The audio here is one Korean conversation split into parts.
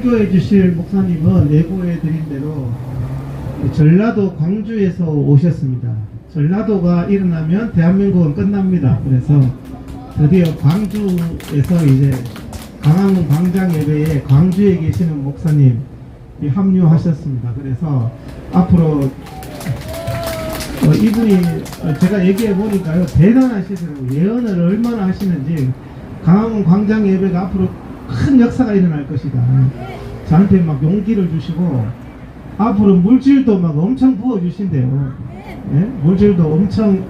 설교해 주실 목사님은 예고해 드린 대로 전라도 광주에서 오셨습니다. 전라도가 일어나면 대한민국은 끝납니다. 그래서 드디어 광주에서 이제 강화문 광장 예배에 광주에 계시는 목사님이 합류하셨습니다. 그래서 앞으로 이분이 제가 얘기해 보니까요, 대단하시더라고요. 예언을 얼마나 하시는지. 강화문 광장 예배가 앞으로 큰 역사가 일어날 것이다. 저한테 막 용기를 주시고 앞으로 물질도 막 엄청 부어주신대요. 예? 물질도 엄청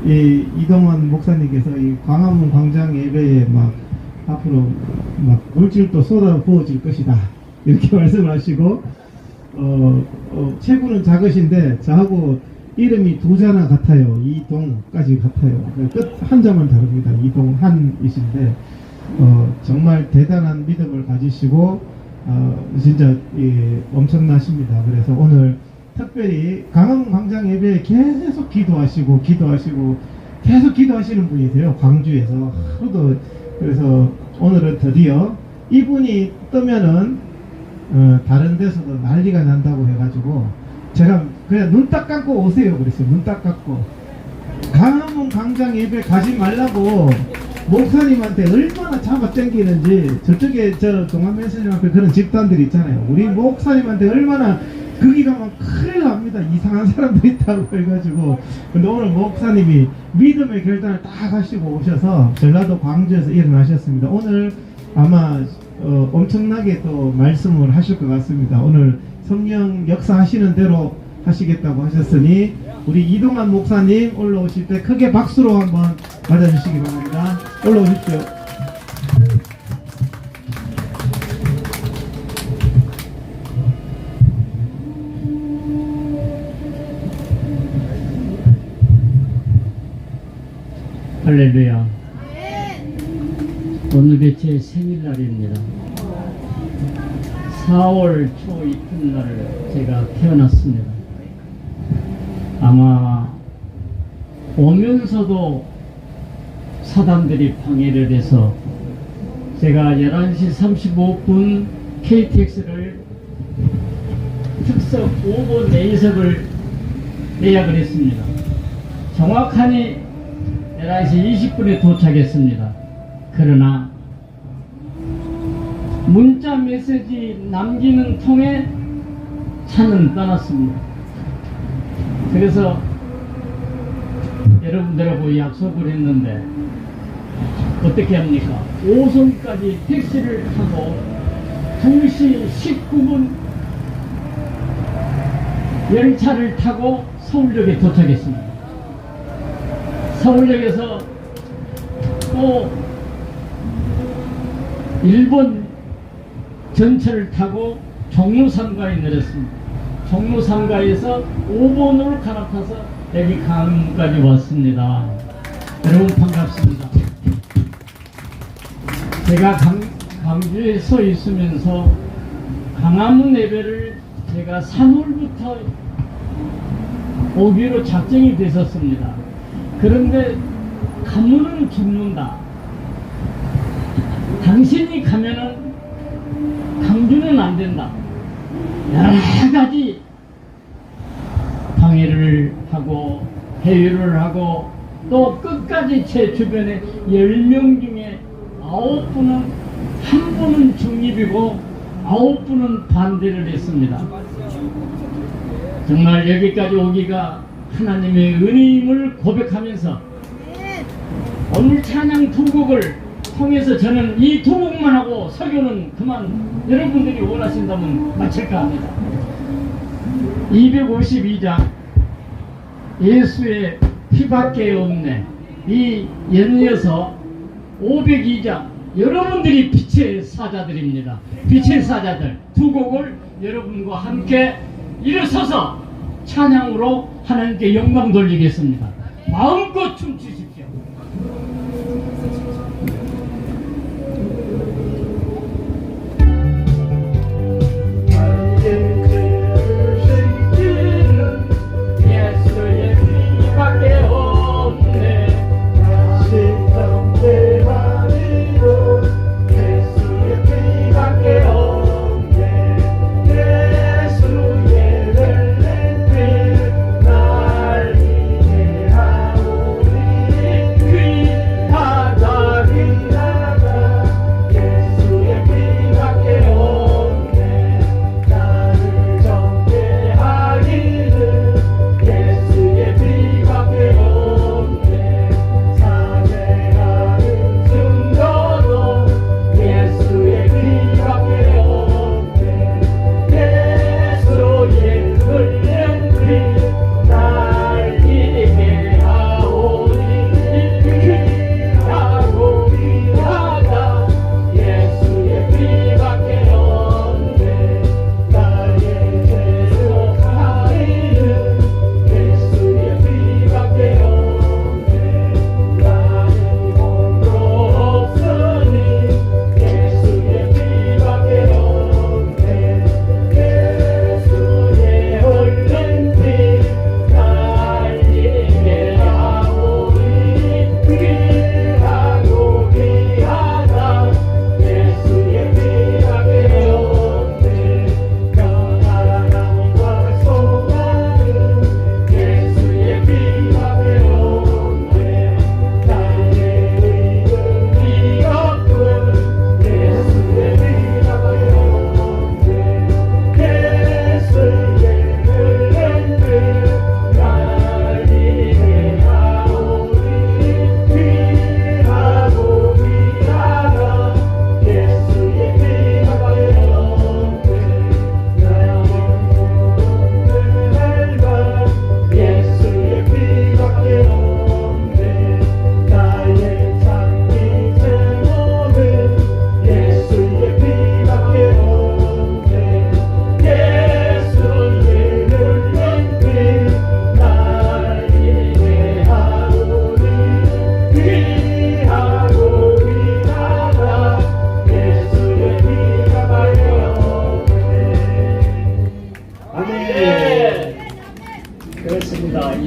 이동원 목사님께서 이 광화문 광장 예배에 막 앞으로 막 물질도 쏟아 부어질 것이다, 이렇게 말씀을 하시고 체구는 작으신데 저하고 이름이 두 자나 같아요. 이동까지 같아요. 끝 한 점은 다릅니다. 이동한이신데 정말 대단한 믿음을 가지시고 진짜 엄청나십니다. 그래서 오늘 특별히 강화문 광장 예배에 계속 기도하시고 계속 기도하시는 분이세요. 광주에서 하루도. 그래서 오늘은 드디어 이분이 뜨면은 다른 데서도 난리가 난다고 해가지고 제가 그냥 눈 딱 감고 오세요 그랬어요. 눈 딱 감고. 강화문 광장 예배 가지 말라고 목사님한테 얼마나 잡아당기는지. 저쪽에 저 동안메시지 앞에 그런 집단들이 있잖아요. 우리 목사님한테 얼마나 거기가 막 큰일 납니다. 이상한 사람들이 있다고 해가지고. 근데 오늘 목사님이 믿음의 결단을 딱 하시고 오셔서 전라도 광주에서 일어나셨습니다. 오늘 아마 엄청나게 또 말씀을 하실 것 같습니다. 오늘 성령 역사하시는 대로 하시겠다고 하셨으니 우리 이동환 목사님 올라오실 때 크게 박수로 한번 맞아주시기 바랍니다. 올라오십시오. 할렐루야. 오늘이 제 생일날입니다. 4월 초 이튿날 제가 태어났습니다. 아마 오면서도 사단들이 방해를 해서 제가 11시 35분 KTX를 특석 5번 내석을 예약을 했습니다. 정확하니 11시 20분에 도착했습니다. 그러나 문자 메시지 남기는 통에 차는 떠났습니다. 그래서 여러분들하고 약속을 했는데 어떻게 합니까? 5선까지 택시를 타고 2시 19분 열차를 타고 서울역에 도착했습니다. 서울역에서 또 일본 전철을 타고 종로상가에 내렸습니다. 종로상가에서 5번으로 갈아타서 여기 강화문까지 왔습니다. 여러분 반갑습니다. 제가 광주에 서 있으면서 강화문 예배를 제가 3월부터 오기로 작정이 됐었습니다. 그런데 가면은 죽는다. 당신이 가면은 강주는 안 된다. 여러 가지 방해를 하고 회유를 하고 또 끝까지 제 주변에 10명 중에 9분은 한 분은 중립이고 9분은 반대를 했습니다. 정말 여기까지 오기가 하나님의 은혜임을 고백하면서 오늘 찬양 두 곡을 통해서 저는 이 두 곡만 하고 설교는 그만 여러분들이 원하신다면 마칠까 합니다. 252장 예수의 피밖에 없네, 이 연이어서 502장 여러분들이 빛의 사자들입니다. 빛의 사자들 두 곡을 여러분과 함께 일어서서 찬양으로 하나님께 영광 돌리겠습니다. 마음껏 춤추십시오. 예수의 피밖에 없네.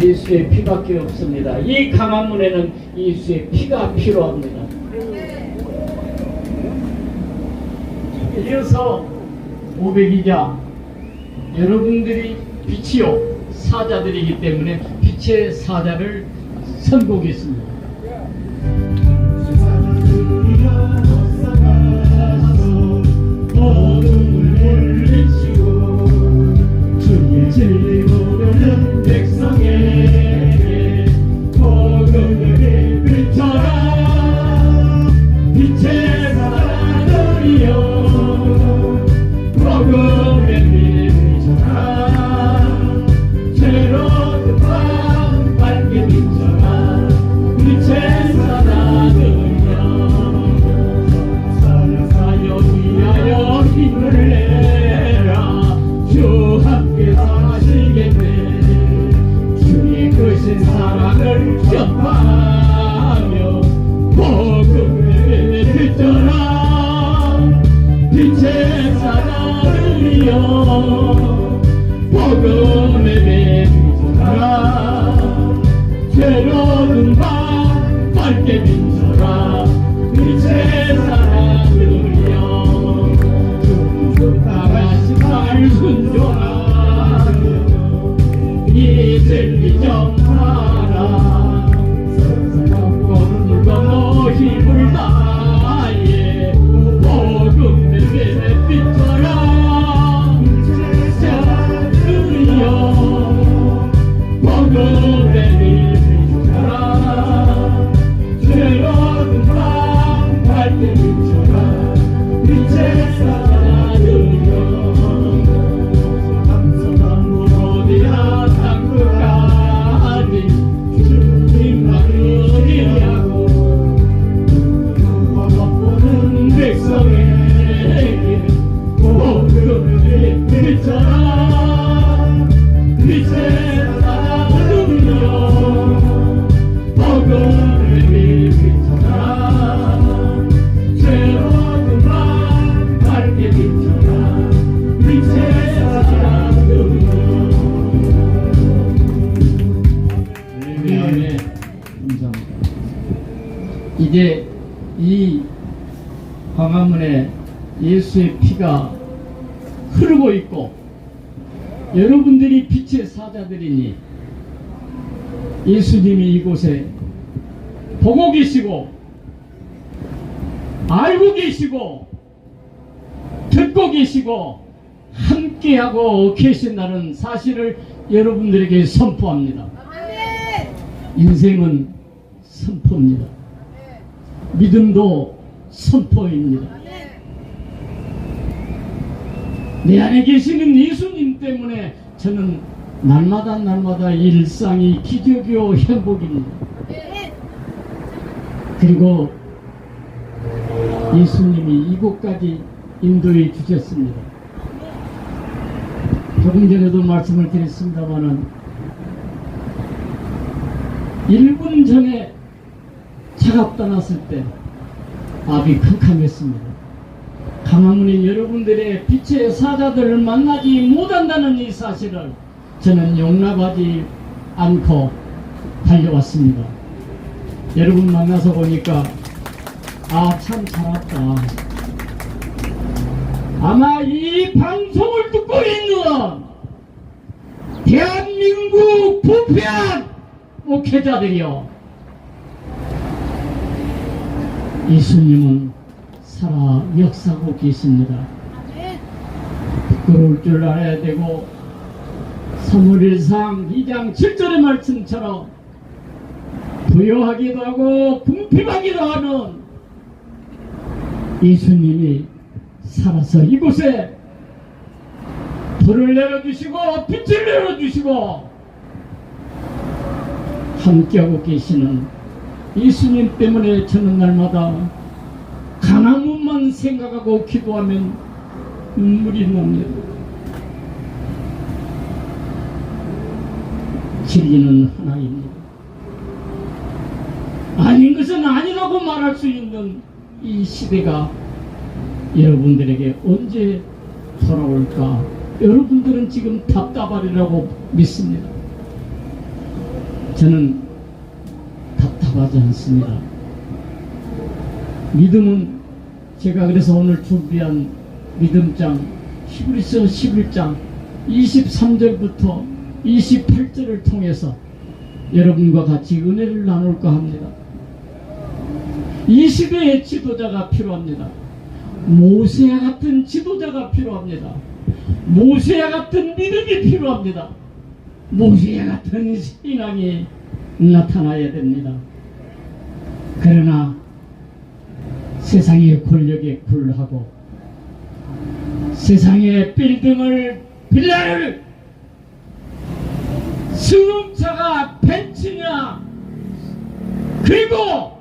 예수의 피밖에 없습니다. 이 강화문에는 예수의 피가 필요합니다. 이어서 500이자 여러분들이 빛이요 사자들이기 때문에 빛의 사자를 선보겠습니다. 어둠을 물리치고 주의 진리 모르는 백성에게 복음을 비춰라. 빛의 사자들이여 복음을 비춰라. 새로운 밤 밝게 비춰라. 빛의 사자들이여 사여 위하여 힘을 내라. 주 함께 사시겠네. 주의 크신 사랑을 전파하며 복음을 비춰라. 빛의 사자들이여 복음을 비춰라. 새로운 밤 밝게 비춰라. 빛의 사자들이여 나가신 말 순종하며 이 진리 전하라. 거룩과 힘을 다해 복음을 비춰라. 빛의 사자들이여 복음을 비춰라. 새로운 밤 밝게 비춰라. 빛의 사자들이여 감사함으로 어디야 땅끝까지 주님만 의지하고 누구와 맛보는 백성에게 복음을 비춰라. 빛의 사자들이여 복음을 비춰라. 새로운 밤 밝게 비춰라. 빛의 사자들이여. 네, 감사합니다. 이제 이 광화문에 예수의 피가 흐르고 있고 여러분들이 빛의 사자들이니 예수님이 이곳에 보고 계시고 알고 계시고 듣고 계시고 함께하고 계신다는 사실을 여러분들에게 선포합니다. 인생은 선포입니다. 믿음도 선포입니다. 내 안에 계시는 예수님 때문에 저는 날마다 일상이 기적이요 행복입니다. 그리고 예수님이 이곳까지 인도해 주셨습니다. 조금 전에도 말씀을 드렸습니다마는 1분 전에 차가 떠났을 때 앞이 캄캄했습니다. 강화문인 여러분들의 빛의 사자들을 만나지 못한다는 이 사실을 저는 용납하지 않고 달려왔습니다. 여러분 만나서 보니까 참 잘 왔다. 아마 이 방송을 듣고 있는 대한민국 부패한 목회자들이요, 예수님은 살아 역사하고 계십니다. 부끄러울 줄 알아야 되고 사무엘상 2장 7절의 말씀처럼 부여하기도 하고 궁핍하기도 하는 예수님이 살아서 이곳에 불을 내려주시고 빛을 내려주시고 함께하고 계시는 예수님 때문에 저는 날마다 강화문만 생각하고 기도하면 눈물이 납니다. 진리는 하나입니다. 아닌 것은 아니라고 말할 수 있는 이 시대가 여러분들에게 언제 돌아올까? 여러분들은 지금 답답하리라고 믿습니다. 저는 답답하지 않습니다. 믿음은 제가 그래서 오늘 준비한 믿음장 히브리서 11장 23절부터 28절을 통해서 여러분과 같이 은혜를 나눌까 합니다. 이 시대의 지도자가 필요합니다. 모세와 같은 지도자가 필요합니다. 모세와 같은 믿음이 필요합니다. 모세와 같은 신앙이 나타나야 됩니다. 그러나 세상의 권력에 굴하고 세상의 빌라를 승용차가 벤츠냐 그리고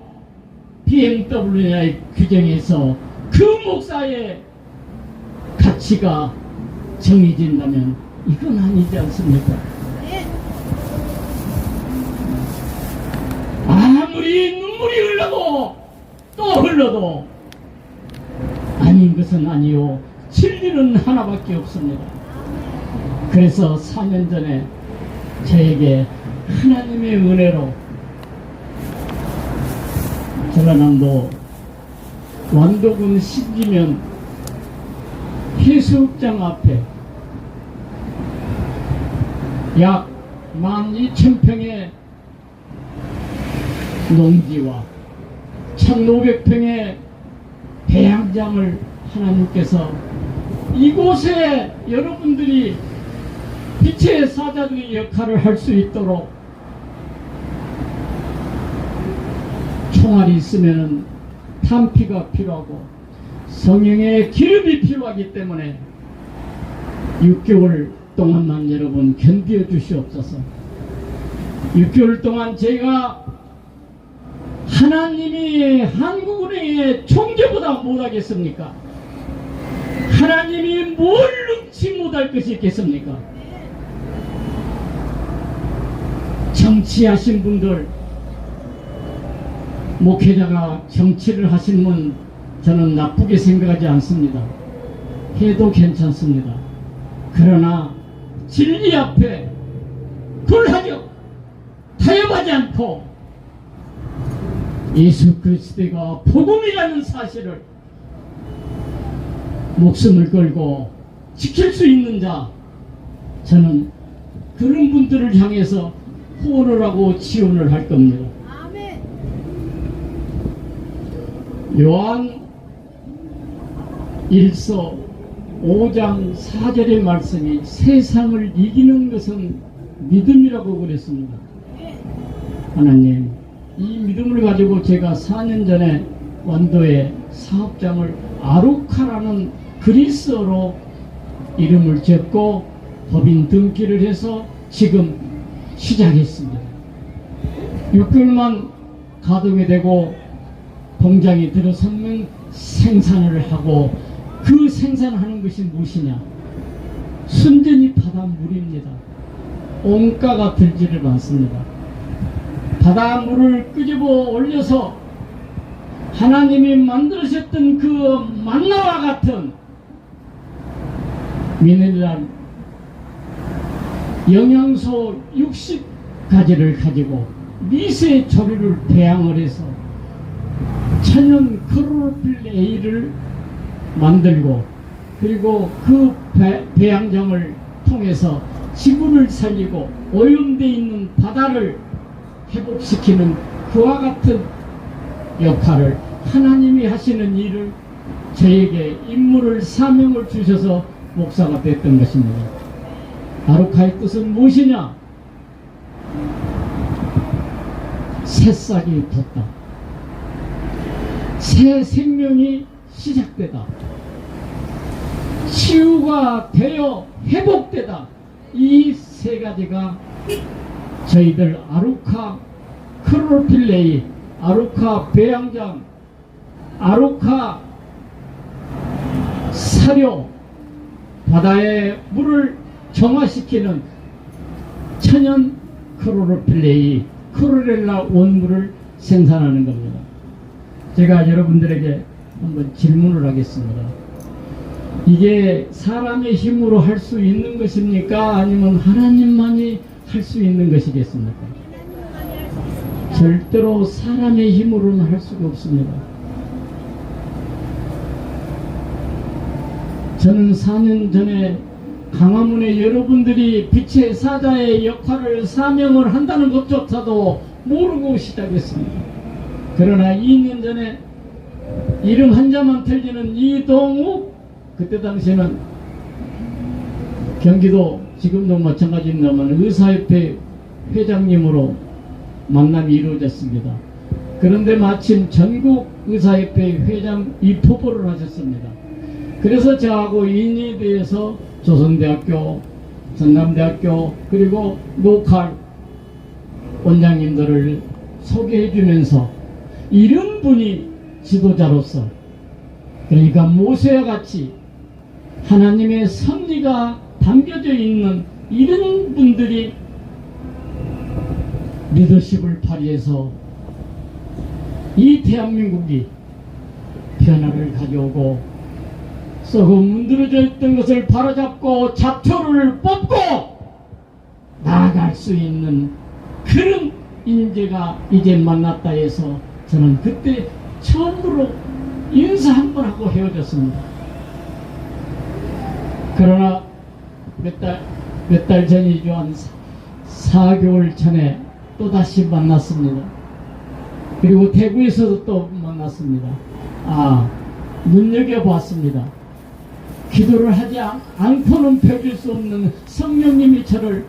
BMW냐의 규정에서 그 목사의 가치가 정해진다면 이건 아니지 않습니까? 아무리 눈물이 흘러도 또 흘러도 아닌 것은 아니요 진리는 하나밖에 없습니다. 그래서 4년 전에 저에게 하나님의 은혜로 전라남도 완도군 신지면 해수욕장 앞에 약 12,000평의 농지와 1,500평의 배양장을 하나님께서 이곳에 여러분들이 빛의 사자들의 역할을 할 수 있도록 총알이 있으면 탄피가 필요하고 성령의 기름이 필요하기 때문에 6개월 동안만 여러분 견뎌 주시옵소서. 6개월 동안 제가 하나님이 한국은행의 총재보다 못하겠습니까? 하나님이 뭘 능치 못할 것이 있겠습니까? 정치하신 분들, 목회자가 정치를 하신 분 저는 나쁘게 생각하지 않습니다. 해도 괜찮습니다. 그러나 진리 앞에 굴하죠. 타협하지 않고 예수 그리스도가 복음이라는 사실을 목숨을 걸고 지킬 수 있는 자, 저는 그런 분들을 향해서 후원을 하고 지원을 할 겁니다. 아멘. 요한 1서 5장 4절의 말씀이 세상을 이기는 것은 믿음이라고 그랬습니다. 하나님, 이 믿음을 가지고 제가 4년 전에 완도에 사업장을 아루카라는 그리스어로 이름을 짓고 법인 등기를 해서 지금 시작했습니다. 6개월만 가동이 되고 공장이 들어서면 생산을 하고 그 생산하는 것이 무엇이냐? 순전히 바닷물입니다. 온가가 들지를 않습니다. 바닷물을 끄집어 올려서 하나님이 만들으셨던 그 만나와 같은 미네랄 영양소 60가지를 가지고 미세 조류를 배양을 해서 천연 크로로필 A를 만들고 그리고 그 배양장을 통해서 지구를 살리고 오염되어 있는 바다를 회복시키는 그와 같은 역할을 하나님이 하시는 일을 저에게 임무를 사명을 주셔서 목사가 됐던 것입니다. 아루카의 뜻은 무엇이냐? 새싹이 돋다. 새 생명이 시작되다. 치유가 되어 회복되다. 이 세 가지가 저희들 아루카 크로필레이, 아루카 배양장, 아루카 사료, 바다의 물을 정화시키는 천연 크로로필레이, 크로렐라 원물을 생산하는 겁니다. 제가 여러분들에게 한번 질문을 하겠습니다. 이게 사람의 힘으로 할 수 있는 것입니까? 아니면 하나님만이 할 수 있는 것이겠습니까? 절대로 사람의 힘으로는 할 수가 없습니다. 저는 4년 전에 강화문에 여러분들이 빛의 사자의 역할을 사명을 한다는 것조차도 모르고 시작했습니다. 그러나 2년 전에 이름 한자만 틀리는 이동욱, 그때 당시에는 경기도 지금도 마찬가지입니다만 의사협회 회장님으로 만남이 이루어졌습니다. 그런데 마침 전국 의사협회 회장 입후보를 하셨습니다. 그래서 저하고 인연에 대해서 조선대학교, 전남대학교 그리고 노칼 원장님들을 소개해 주면서 이런 분이 지도자로서, 그러니까 모세와 같이 하나님의 섭리가 담겨져 있는 이런 분들이 리더십을 발휘해서 이 대한민국이 변화를 가져오고 썩어 문드러져 있던 것을 바로잡고 잡초를 뽑고 나아갈 수 있는 그런 인재가 이제 만났다 해서 저는 그때 처음으로 인사 한번 하고 헤어졌습니다. 그러나 몇 달 전이죠. 한 4개월 전에 또다시 만났습니다. 그리고 대구에서도 또 만났습니다. 눈여겨봤습니다. 기도를 하지 않고는 펴질 수 없는 성령님이 저를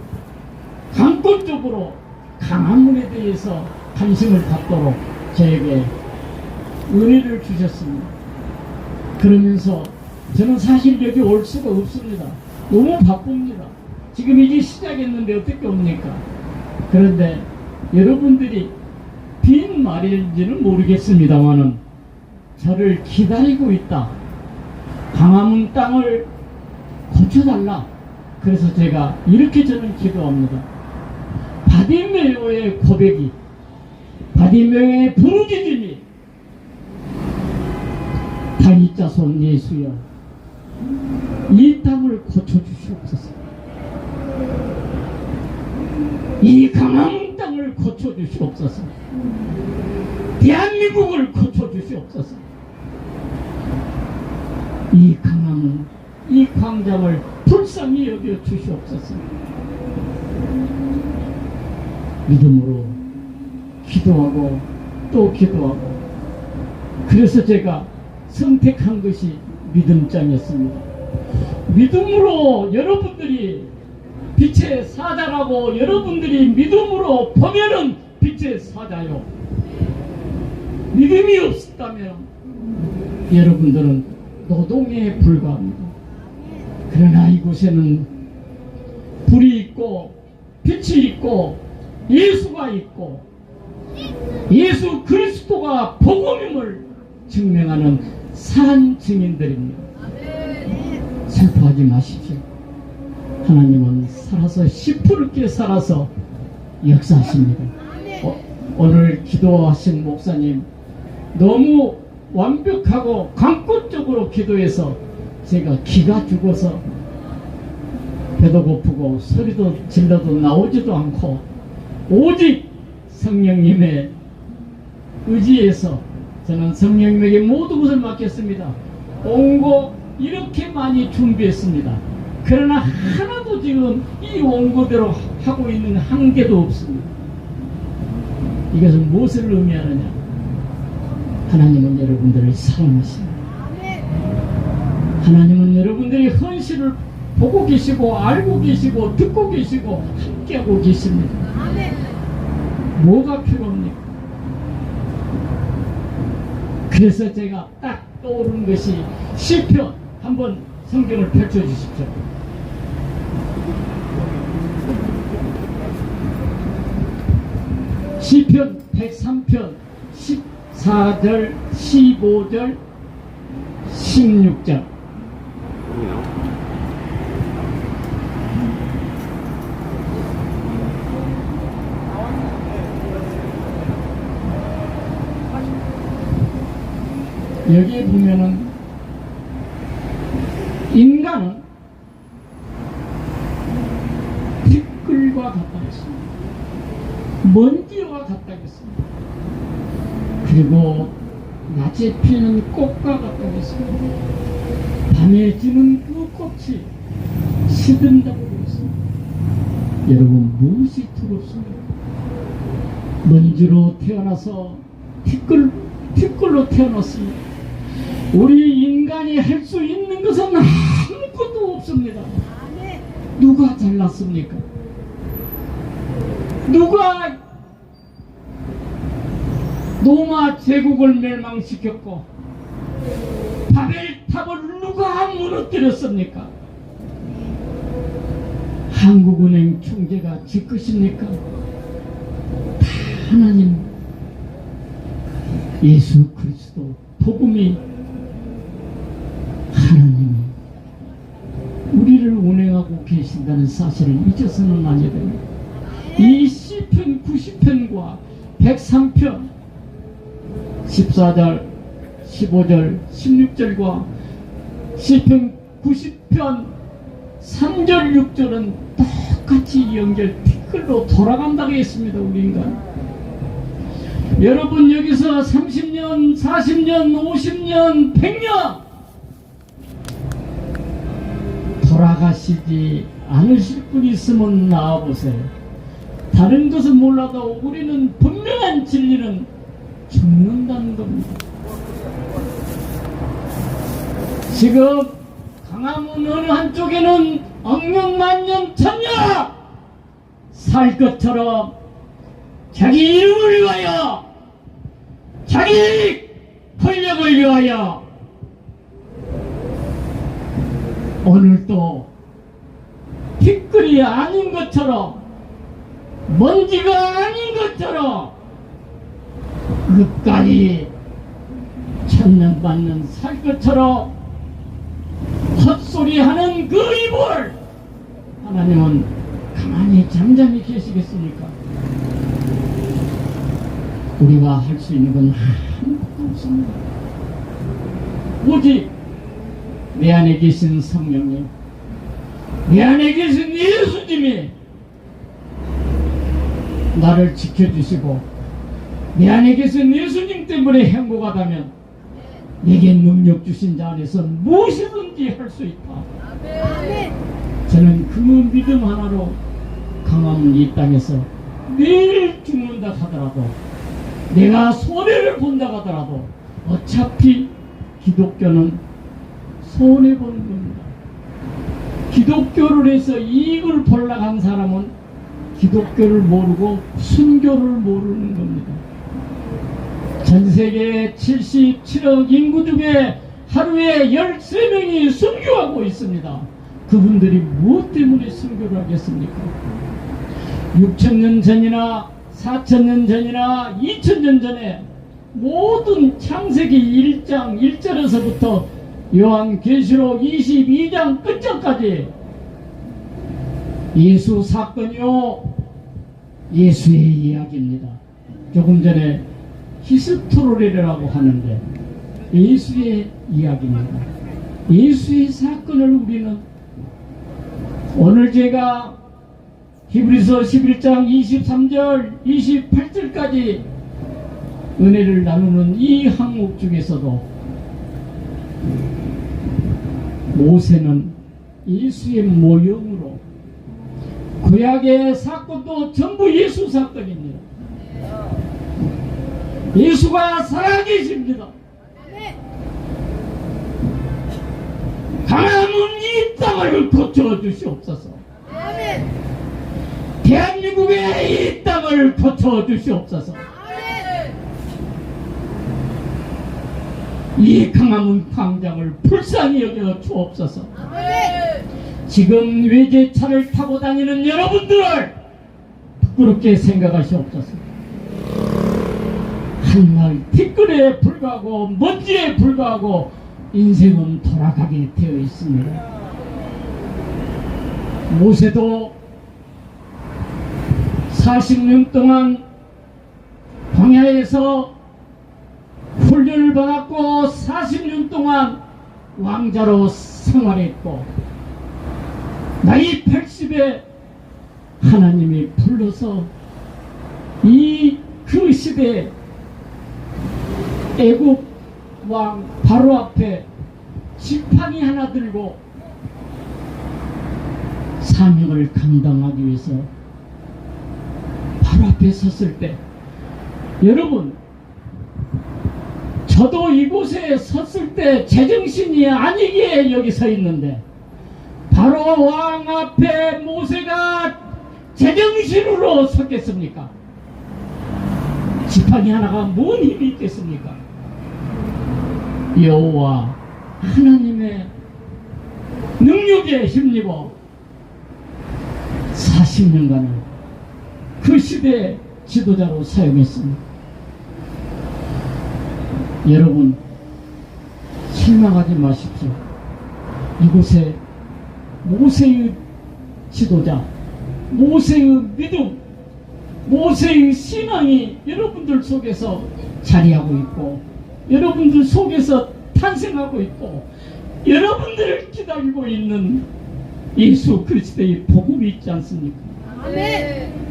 강권적으로 강화문에 대해서 관심을 갖도록 저에게 은혜를 주셨습니다. 그러면서 저는 사실 여기 올 수가 없습니다. 너무 바쁩니다. 지금 이제 시작했는데 어떻게 옵니까? 그런데 여러분들이 빈 말인지는 모르겠습니다만은 저를 기다리고 있다. 강화문 땅을 고쳐달라. 그래서 제가 이렇게 저는 기도합니다. 바디메오의 고백이, 바디메오의 부르짖음이, 다윗 자손 예수여, 이 땅을 고쳐주시옵소서. 이 강화문 땅을 고쳐주시옵소서. 대한민국을 고쳐주시옵소서. 이 강화문, 이 광장을 불쌍히 여겨 주시옵소서. 믿음으로 기도하고 또 기도하고, 그래서 제가 선택한 것이 믿음장이었습니다. 믿음으로 여러분들이 빛의 사자라고 여러분들이 믿음으로 보면은 빛의 사자요. 믿음이 없었다면 여러분들은 노동에 불과합니다. 그러나 이곳에는 불이 있고 빛이 있고 예수가 있고 예수 그리스도가 복음임을 증명하는 산 증인들입니다. 슬퍼하지 마십시오. 하나님은 살아서 시푸르게 살아서 역사하십니다. 오늘 기도하신 목사님 너무 완벽하고 강권적으로 기도해서 제가 기가 죽어서 배도 고프고 소리도 질러도 나오지도 않고 오직 성령님의 의지에서 저는 성령님에게 모든 것을 맡겼습니다. 온고 이렇게 많이 준비했습니다. 그러나 하나도 지금 이 원고대로 하고 있는 한 개도 없습니다. 이것은 무엇을 의미하느냐? 하나님은 여러분들을 사랑하십니다. 하나님은 여러분들의 헌신을 보고 계시고 알고 계시고 듣고 계시고 함께하고 계십니다. 뭐가 필요합니까? 그래서 제가 딱 떠오른 것이 시편, 한번 성경을 펼쳐주십시오. 시편 103편 14절 15절 16절. 여기에 보면은 인간은 티끌과 같다 했습니다. 먼지와 나무와 같다겠습니다. 그리고 낮에 피는 꽃과 같다겠습니다. 밤에 지는 그 꽃이 시든다고 그랬습니다. 여러분, 무엇이 두렵습니까? 먼지로 태어나서 티끌로 태어났습니다. 우리 인간이 할 수 있는 것은 아무것도 없습니다. 누가 잘났습니까? 누가 로마 제국을 멸망시켰고 바벨탑을 누가 무너뜨렸습니까? 한국은행 총재가 지 것입니까? 다 하나님 예수 그리스도 복음이 하나님이 우리를 운행하고 계신다는 사실을 잊어서는 안 됩니다. 이 시편 90편과 103편 14절 15절 16절과 시편 90편 3절 6절은 똑같이 연결 티끌로 돌아간다고 했습니다. 우리 인간. 여러분, 여기서 30년 40년 50년 100년 돌아가시지 않으실 분 있으면 나와보세요. 다른 것은 몰라도 우리는 분명한 진리는 죽는다는 겁니다. 지금 강화문 어느 한쪽에는 억명만년 천년 살 것처럼 자기 이름을 위하여 자기 권력을 위하여 오늘도 티끌이 아닌 것처럼 먼지가 아닌 것처럼 끝까지 천년만년 살 것처럼 헛소리하는 그 입을 하나님은 가만히 잠잠히 계시겠습니까? 우리가 할 수 있는 건 아무것도 없습니다. 오직 내 안에 계신 성령님, 내 안에 계신 예수님이 나를 지켜주시고 내 안에 계신 예수님 때문에 행복하다면 내게 능력 주신 자 안에서 무엇이든지 할 수 있다. 저는 그 믿음 하나로 강화문 이 땅에서 매일 죽는다 하더라도 내가 손해를 본다 하더라도 어차피 기독교는 손해보는 겁니다. 기독교를 해서 이익을 보려고 한 사람은 기독교를 모르고 순교를 모르는 겁니다. 전 세계 77억 인구 중에 하루에 13명이 순교하고 있습니다. 그분들이 무엇 때문에 순교를 하겠습니까? 6,000년 전이나 4,000년 전이나 2,000년 전에 모든 창세기 1장 1절에서부터 요한계시록 22장 끝장까지 예수 사건이요 예수의 이야기입니다. 조금 전에 히스토리라고 하는데 예수의 이야기입니다. 예수의 사건을 우리는 오늘 제가 히브리서 11장 23절 28절까지 은혜를 나누는 이 항목 중에서도 모세는 예수의 모형으로 구약의 사건도 전부 예수 사건입니다. 예수가 살아계십니다. 강화문 이 땅을 고쳐주시옵소서. 대한민국의 이 땅을 고쳐주시옵소서. 이 강화문 광장을 불쌍히 여겨 주옵소서. 지금 외제차를 타고 다니는 여러분들을 부끄럽게 생각하시옵소서. 한날 티끌에 불과하고 먼지에 불과하고 인생은 돌아가게 되어 있습니다. 모세도 40년 동안 광야에서 훈련을 받았고 40년 동안 왕자로 생활했고 나이 80에 하나님이 불러서 이 그 시대에 애국 왕 바로 앞에 지팡이 하나 들고 사명을 감당하기 위해서 바로 앞에 섰을 때, 여러분, 저도 이곳에 섰을 때 제정신이 아니기에 여기 서 있는데, 바로 왕 앞에 모세가 제정신으로 섰겠습니까? 지팡이 하나가 뭔 힘이 있겠습니까? 여호와 하나님의 능력에 힘입어 40년간을 그 시대의 지도자로 사용했습니다. 여러분, 실망하지 마십시오. 이곳에 모세의 지도자, 모세의 믿음, 모세의 신앙이 여러분들 속에서 자리하고 있고, 여러분들 속에서 탄생하고 있고, 여러분들을 기다리고 있는 예수 그리스도의 복음이 있지 않습니까? 아멘.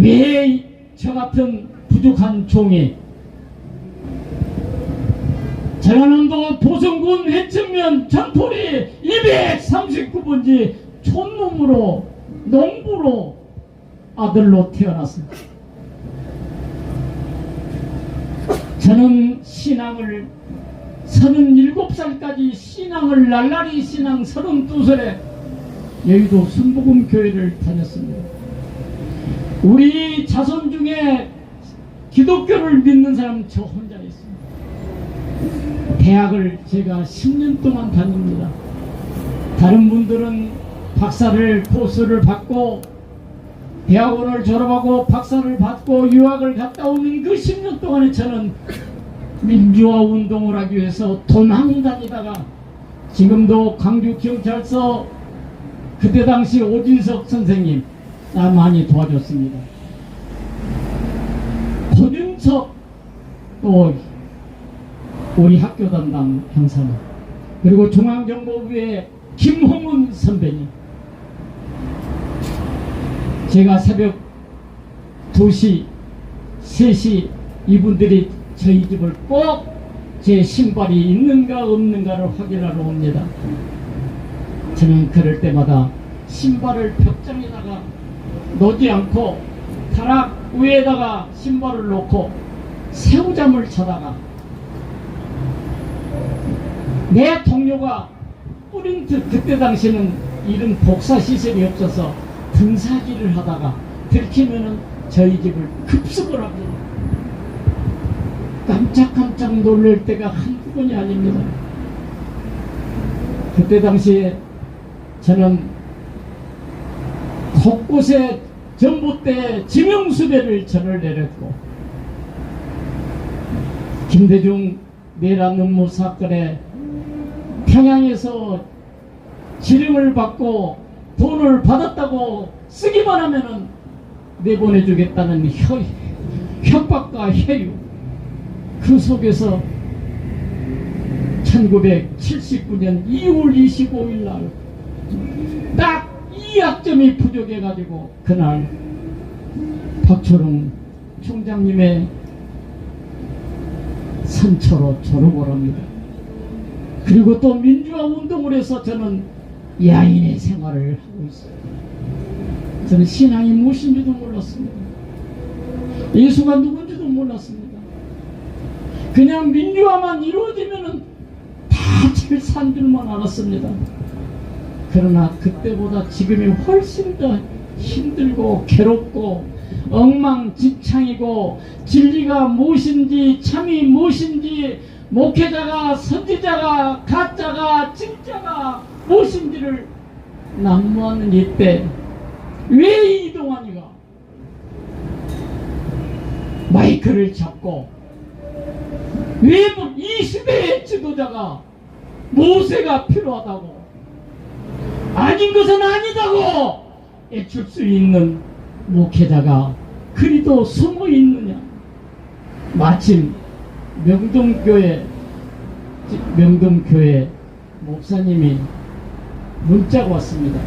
왜 저 같은 부족한 종이 전라남도 보성군 회천면 전포리 239번지 촌놈으로 농부로 아들로 태어났습니다. 저는 신앙을 37살까지 신앙을 날라리 신앙 32살에 여의도 순복음교회를 다녔습니다. 우리 자손 중에 기독교를 믿는 사람 저 혼자 있습니다. 대학을 제가 10년 동안 다닙니다. 다른 분들은 박사를 코스를 받고 대학원을 졸업하고 박사를 받고 유학을 갔다 오는 그 10년 동안에 저는 민주화 운동을 하기 위해서 도망 다니다가, 지금도 광주경찰서 그때 당시 오진석 선생님 나 많이 도와줬습니다. 고준석 또 우리 학교 담당 형사님, 그리고 중앙정보부의 김홍은 선배님, 제가 새벽 2시, 3시 이분들이 저희 집을 꼭 제 신발이 있는가 없는가를 확인하러 옵니다. 저는 그럴 때마다 신발을 벽장에다가 놓지 않고 타락 위에다가 신발을 놓고 새우잠을 자다가, 내 동료가 뿌린트, 그때 당시는 이런 복사시설이 없어서 등사기를 하다가 들키면은 저희 집을 급습을 합니다. 깜짝깜짝 놀랄 때가 한두 번이 아닙니다. 그때 당시에 저는 곳곳에 전봇대 지명수배를 전을 내렸고, 김대중 내란 음모 사건에 평양에서 지령을 받고 돈을 받았다고 쓰기만 하면은 내보내주겠다는 협박과 해유, 그 속에서 1979년 2월 25일 날 딱 이 약점이 부족해가지고 그날 박초롱 총장님의 선처로 졸업을 합니다. 그리고 또 민주화 운동을 해서 저는 야인의 생활을 하고 있어요. 저는 신앙이 무엇인지도 몰랐습니다. 예수가 누군지도 몰랐습니다. 그냥 민주화만 이루어지면은 다 잘 산 줄만 알았습니다. 그러나 그때보다 지금이 훨씬 더 힘들고 괴롭고 엉망진창이고, 진리가 무엇인지 참이 무엇인지, 목회자가 선지자가 가짜가 진짜가 무엇인지를 난무하는 이때, 왜 이동환이가 마이크를 잡고, 왜 이 시대의 지도자가 모세가 필요하다고, 아닌 것은 아니다고 애출 수 있는 목회자가 그리도 숨어 있느냐. 마침 명동교회 목사님이 문자가 왔습니다.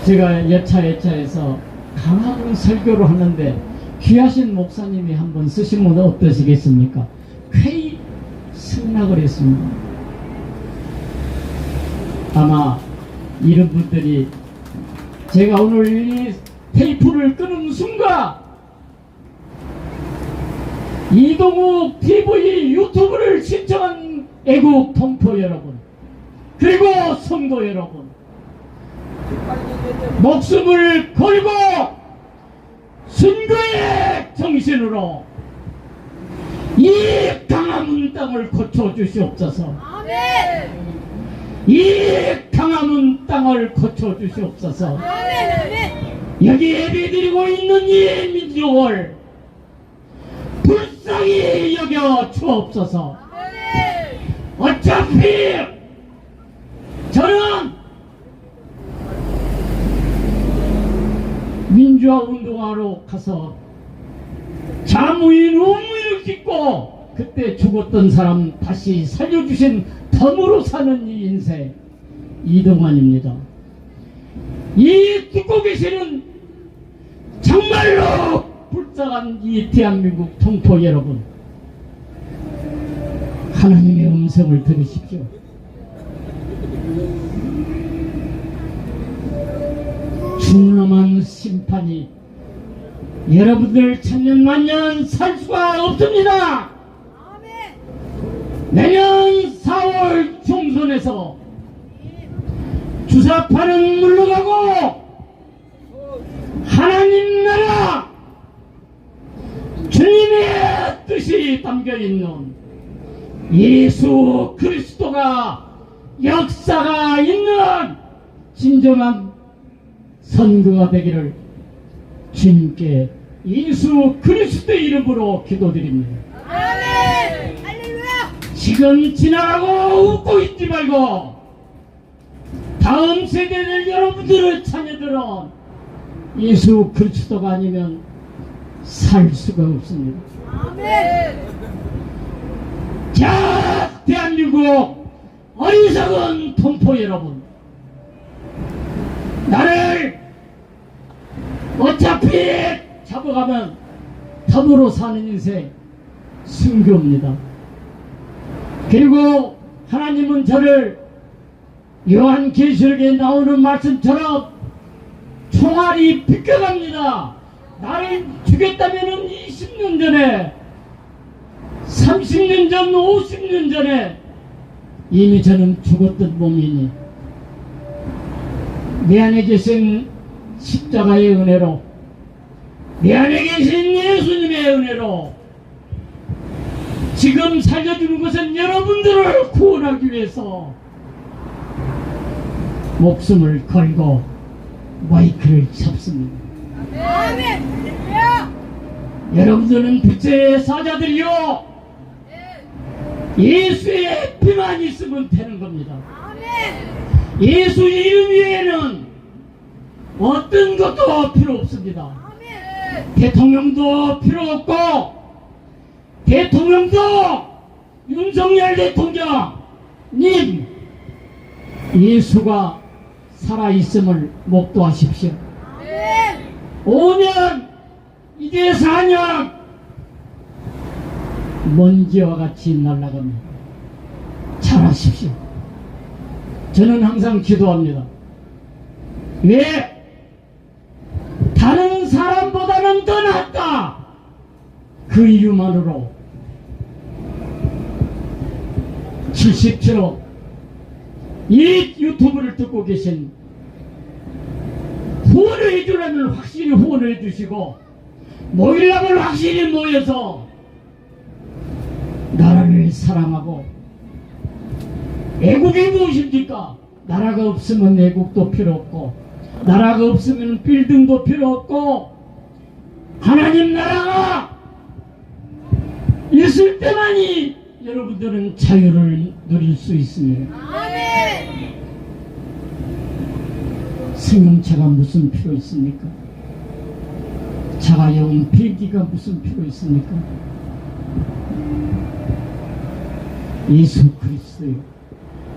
제가 여차여차해서 강화군 설교를 하는데 귀하신 목사님이 한번 쓰시면 어떠시겠습니까? 쾌히 승낙을 했습니다. 아마 이런 분들이 제가 오늘 이 테이프를 끄는 순간 이동욱 TV 유튜브를 신청한 애국 동포 여러분, 그리고 성도 여러분, 목숨을 걸고 선거의 정신으로 이 강화문 땅을 고쳐주시옵소서. 아멘. 이 강화문 땅을 고쳐주시옵소서. 아멘. 여기 예배드리고 있는 이 민족을 불쌍히 여겨 주옵소서. 아멘. 어차피 저는 민주화 운동하러 가서 자무인 의무를 짓고 그때 죽었던 사람 다시 살려주신 덤으로 사는 이 인생 이동환입니다. 이 듣고 계시는 정말로 불쌍한 이 대한민국 동포 여러분, 하나님의 음성을 들으십시오. 중남한 심판이 여러분들 천년만년 살 수가 없습니다. 아멘. 내년 4월 총선에서 주사파는 물러가고 하나님 나라 주님의 뜻이 담겨있는 예수 그리스도가 역사가 있는 진정한 선거가 되기를 주님께 예수 그리스도의 이름으로 기도드립니다. 아멘. 할렐루야. 지금 지나가고 웃고 있지 말고 다음 세대들 여러분들의 자녀들은 예수 그리스도가 아니면 살 수가 없습니다. 아멘. 자, 대한민국 어리석은 동포 여러분, 나를 어차피 잡아가면 더불어 사는 인생 순교입니다. 그리고 하나님은 저를 요한계시록에 나오는 말씀처럼 총알이 비껴갑니다. 나를 죽였다면 20년 전에, 30년 전, 50년 전에 이미 저는 죽었던 몸이니 내 안에 계신 십자가의 은혜로, 내 안에 계신 예수님의 은혜로 지금 살려주는 것은 여러분들을 구원하기 위해서 목숨을 걸고 마이크를 잡습니다. 아멘. 할렐루야. 여러분들은 빛의 사자들이요, 예수의 피만 있으면 되는 겁니다. 아멘. 예수 이름 외에는 어떤 것도 필요 없습니다. 아멘. 대통령도 필요 없고, 대통령도 윤석열 대통령님 예수가 살아있음을 목도하십시오. 아멘. 5년 이제 4년 먼지와 같이 날아갑니다. 잘하십시오. 저는 항상 기도합니다. 왜? 다른 사람보다는 더 낫다, 그 이유만으로 70km 이 유튜브를 듣고 계신, 후원을 해주려면 확실히 후원을 해주시고, 모이려면 확실히 모여서 나라를 사랑하고, 애국이 무엇입니까? 나라가 없으면 애국도 필요 없고, 나라가 없으면 빌딩도 필요 없고, 하나님 나라가 있을 때만이 여러분들은 자유를 누릴 수 있습니다. 아멘. 승용차가 무슨 필요 있습니까? 자가용 비행기가 무슨 필요 있습니까? 예수 그리스도요,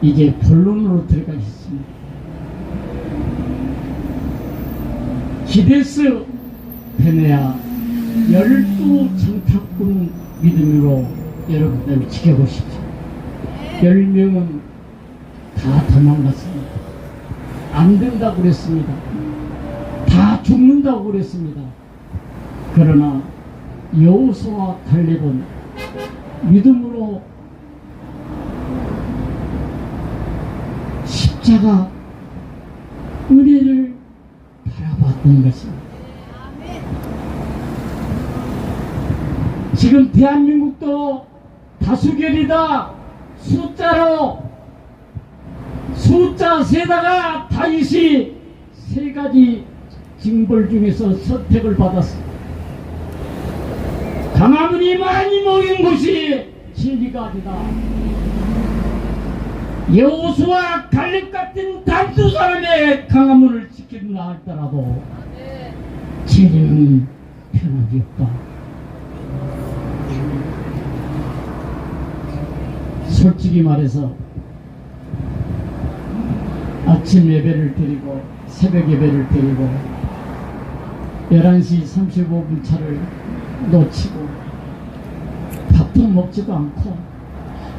이제 본론으로 들어가겠습니다. 기데스 베네아 12정탐꾼 믿음으로 여러분들 지켜보십시오. 10명은 다 도망갔습니다. 안 된다고 그랬습니다. 다 죽는다고 그랬습니다. 그러나 여호수아와 갈렙은 믿음으로 십자가 은혜를 바라봤던 것입니다. 지금 대한민국도 다수결이다. 숫자 세다가 다윗이 세 가지 징벌 중에서 선택을 받았습니다. 강화문이 많이 모인 곳이 진리가 아니다. 여호수아 갈렙 같은 단수 사람의 강화문을 지킨다 할지라도 진리는 편하지 없다. 솔직히 말해서 아침 예배를 드리고 새벽 예배를 드리고 11시 35분 차를 놓치고 밥도 먹지도 않고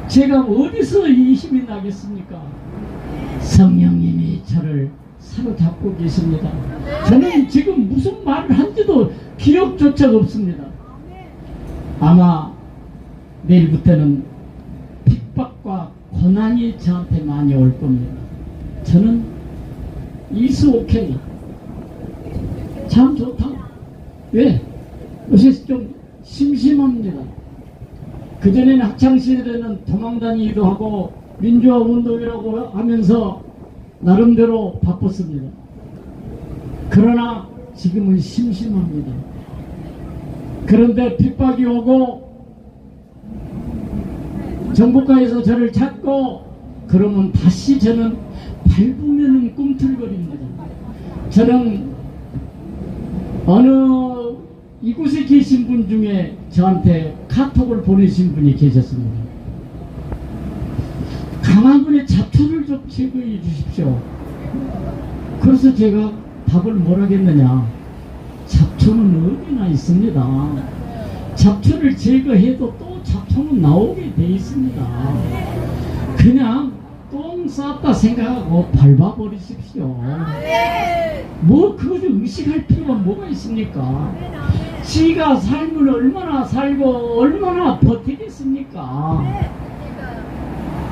제가 어디서 이 힘이 나겠습니까? 성령님이 저를 사로잡고 계십니다. 저는 지금 무슨 말을 한지도 기억조차 없습니다. 아마 내일부터는 핍박과 고난이 저한테 많이 올 겁니다. 저는 이스오케이 참 좋다. 왜? 요새 좀 심심합니다. 그전에는 학창시절에는 도망다니기도 하고 민주화 운동이라고 하면서 나름대로 바빴습니다. 그러나 지금은 심심합니다. 그런데 핍박이 오고 정부가에서 저를 찾고 그러면 다시 저는 밟으면은 꿈틀거립니다. 저는 어느 이곳에 계신 분 중에 저한테 카톡을 보내신 분이 계셨습니다. 강화문의 잡초를 좀 제거해 주십시오. 그래서 제가 답을 뭘 하겠느냐. 잡초는 어디나 있습니다. 잡초를 제거해도 또 잡초는 나오게 돼 있습니다. 그냥 똥 쌌다 생각하고 밟아버리십시오. 뭐 그거 좀 의식할 필요가 뭐가 있습니까? 지가 삶을 얼마나 살고 얼마나 버티겠습니까?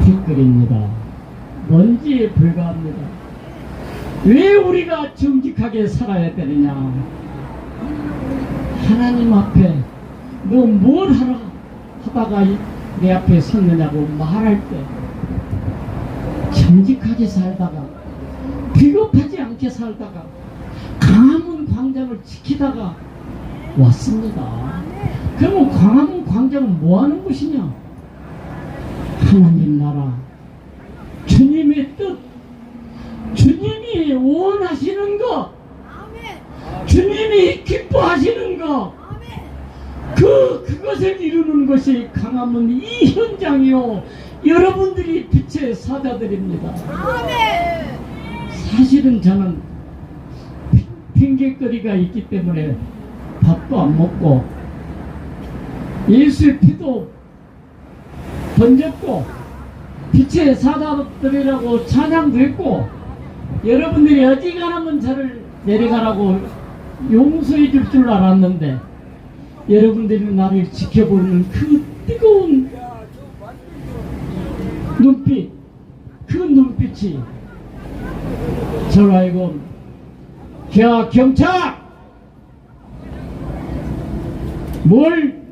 댓글입니다. 먼지에 불과합니다. 왜 우리가 정직하게 살아야 되느냐? 하나님 앞에 너 뭘 하다가 내 앞에 섰느냐고 말할 때 정직하게 살다가 비겁하지 않게 살다가 강화문 광장을 지키다가 왔습니다. 그러면 광화문 광장은 뭐 하는 곳이냐? 하나님 나라, 주님의 뜻, 주님이 원하시는 것, 주님이 기뻐하시는 것, 그것을 이루는 것이 강화문 이 현장이요. 여러분들이 빛의 사자들입니다. 사실은 저는 핑계거리가 있기 때문에 밥도 안 먹고 예수의 피도 던졌고 빛의 사자들이라고 찬양도 했고 여러분들이 어지간하면 저를 내려가라고 용서해 줄 줄 알았는데 여러분들이 나를 지켜보는 그 뜨거운 눈빛, 그 눈빛이 저를 알고 야 경찰! 뭘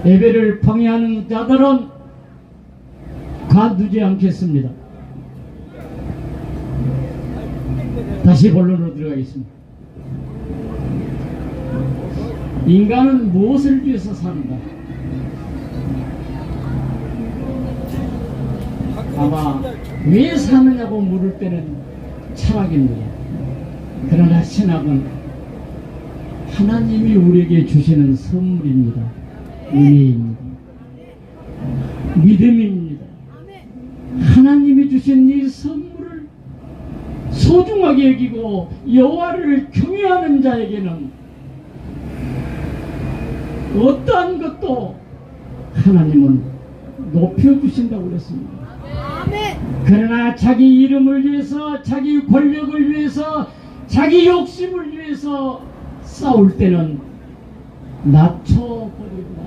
예배를 방해하는 자들은 가두지 않겠습니다. 다시 본론으로 들어가겠습니다. 인간은 무엇을 위해서 사는가? 아마 왜 사느냐고 물을 때는 철학입니다. 그러나 신학은 하나님이 우리에게 주시는 선물입니다. 은혜입니다. 믿음입니다. 하나님이 주신 이 선물을 소중하게 여기고 여호와를 경외하는 자에게는 어떠한 것도 하나님은 높여주신다고 그랬습니다. 아멘. 그러나 자기 이름을 위해서, 자기 권력을 위해서, 자기 욕심을 위해서 싸울 때는 낮춰버린다,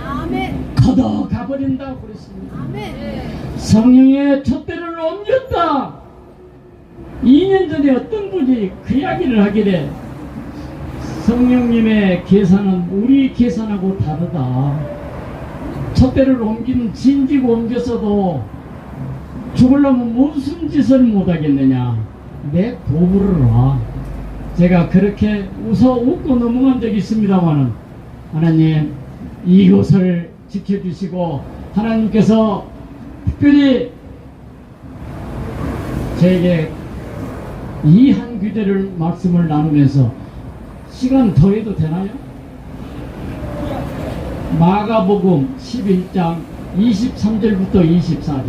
아멘. 걷어가버린다고 그랬습니다. 아멘. 성령의 촛대를 옮겼다. 2년 전에 어떤 분이 그 이야기를 하길래 성령님의 계산은 우리 계산하고 다르다. 촛대를 옮기는 진지고 옮겼어도 죽으려면 무슨 짓을 못하겠느냐. 내 도구를 와. 제가 그렇게 웃고 넘어간 적이 있습니다만은 하나님 이곳을 지켜주시고 하나님께서 특별히 저에게 이 한 규제를 말씀을 나누면서 시간 더 해도 되나요? 마가복음 11장 23절부터 24절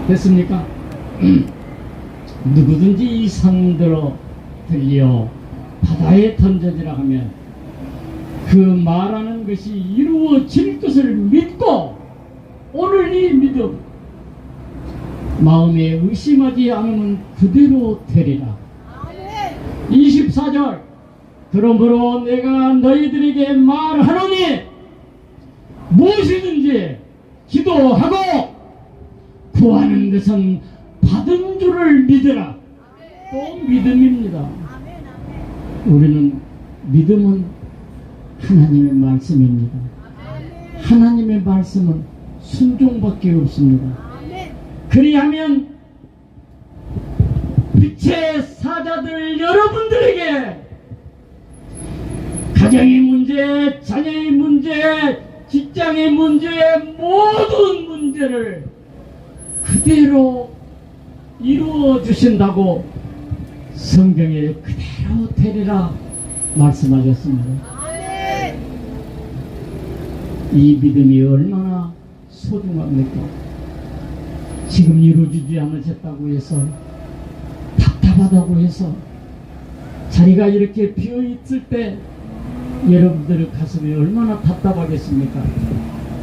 됐습니까? 누구든지 이 산들어 들려 바다에 던져지라 하면 그 말하는 것이 이루어질 것을 믿고 오늘 이 믿음 마음에 의심하지 않으면 그대로 되리라. 아멘. 24절 그러므로 내가 너희들에게 말하노니 무엇이든지 기도하고 구하는 것은 받은 줄을 믿으라. 또 믿음입니다. 아멘. 아멘. 우리는 믿음은 하나님의 말씀입니다. 아멘. 하나님의 말씀은 순종밖에 없습니다. 아멘. 그리하면 빛의 사자들 여러분들에게 가정의 문제, 자녀의 문제, 직장의 문제, 모든 문제를 그대로 이루어 주신다고 성경에 그대로 되리라 말씀하셨습니다. 아멘. 이 믿음이 얼마나 소중합니까? 지금 이루어지지 않으셨다고 해서 답답하다고 해서 자리가 이렇게 비어있을 때 여러분들의 가슴이 얼마나 답답하겠습니까?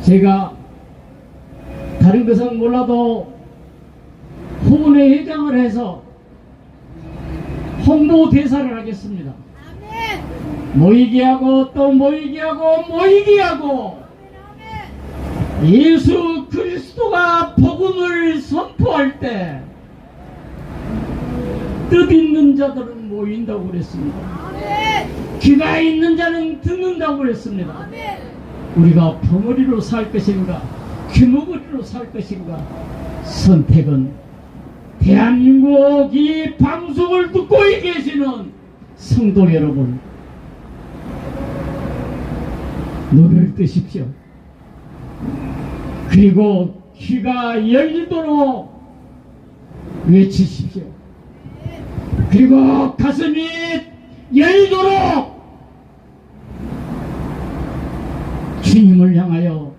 제가 다른 것은 몰라도 후원회 회장을 해서 홍보 대사를 하겠습니다. 아멘. 모이게 하고 또 모이게 하고 모이게 하고 아멘. 예수 그리스도가 복음을 선포할 때 뜻 있는 자들은 모인다고 그랬습니다. 아멘. 귀가 있는 자는 듣는다고 그랬습니다. 아멘. 우리가 벙어리로 살 것인가 귀머거리로 살 것인가 선택은 대한민국 이 방송을 듣고 계시는 성도 여러분 눈을 뜨십시오. 그리고 귀가 열리도록 외치십시오. 그리고 가슴이 열리도록 주님을 향하여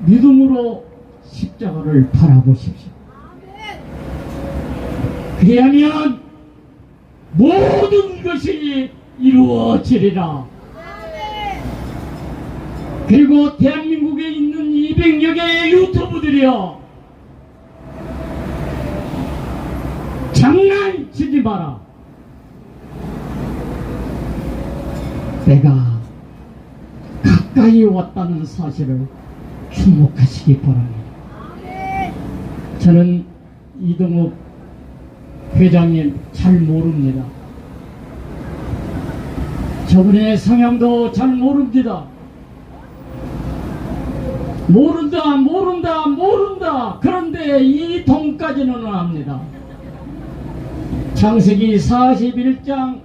믿음으로 십자가를 바라보십시오. 그리하면 모든 것이 이루어지리라. 그리고 대한민국에 있는 200여 개의 유튜브들이여 장난치지 마라. 내가 가까이 왔다는 사실을 주목하시기 바랍니다. 저는 이동욱 회장님 잘 모릅니다. 저분의 성향도 잘 모릅니다. 모른다. 그런데 이 동까지는 압니다. 창세기 41장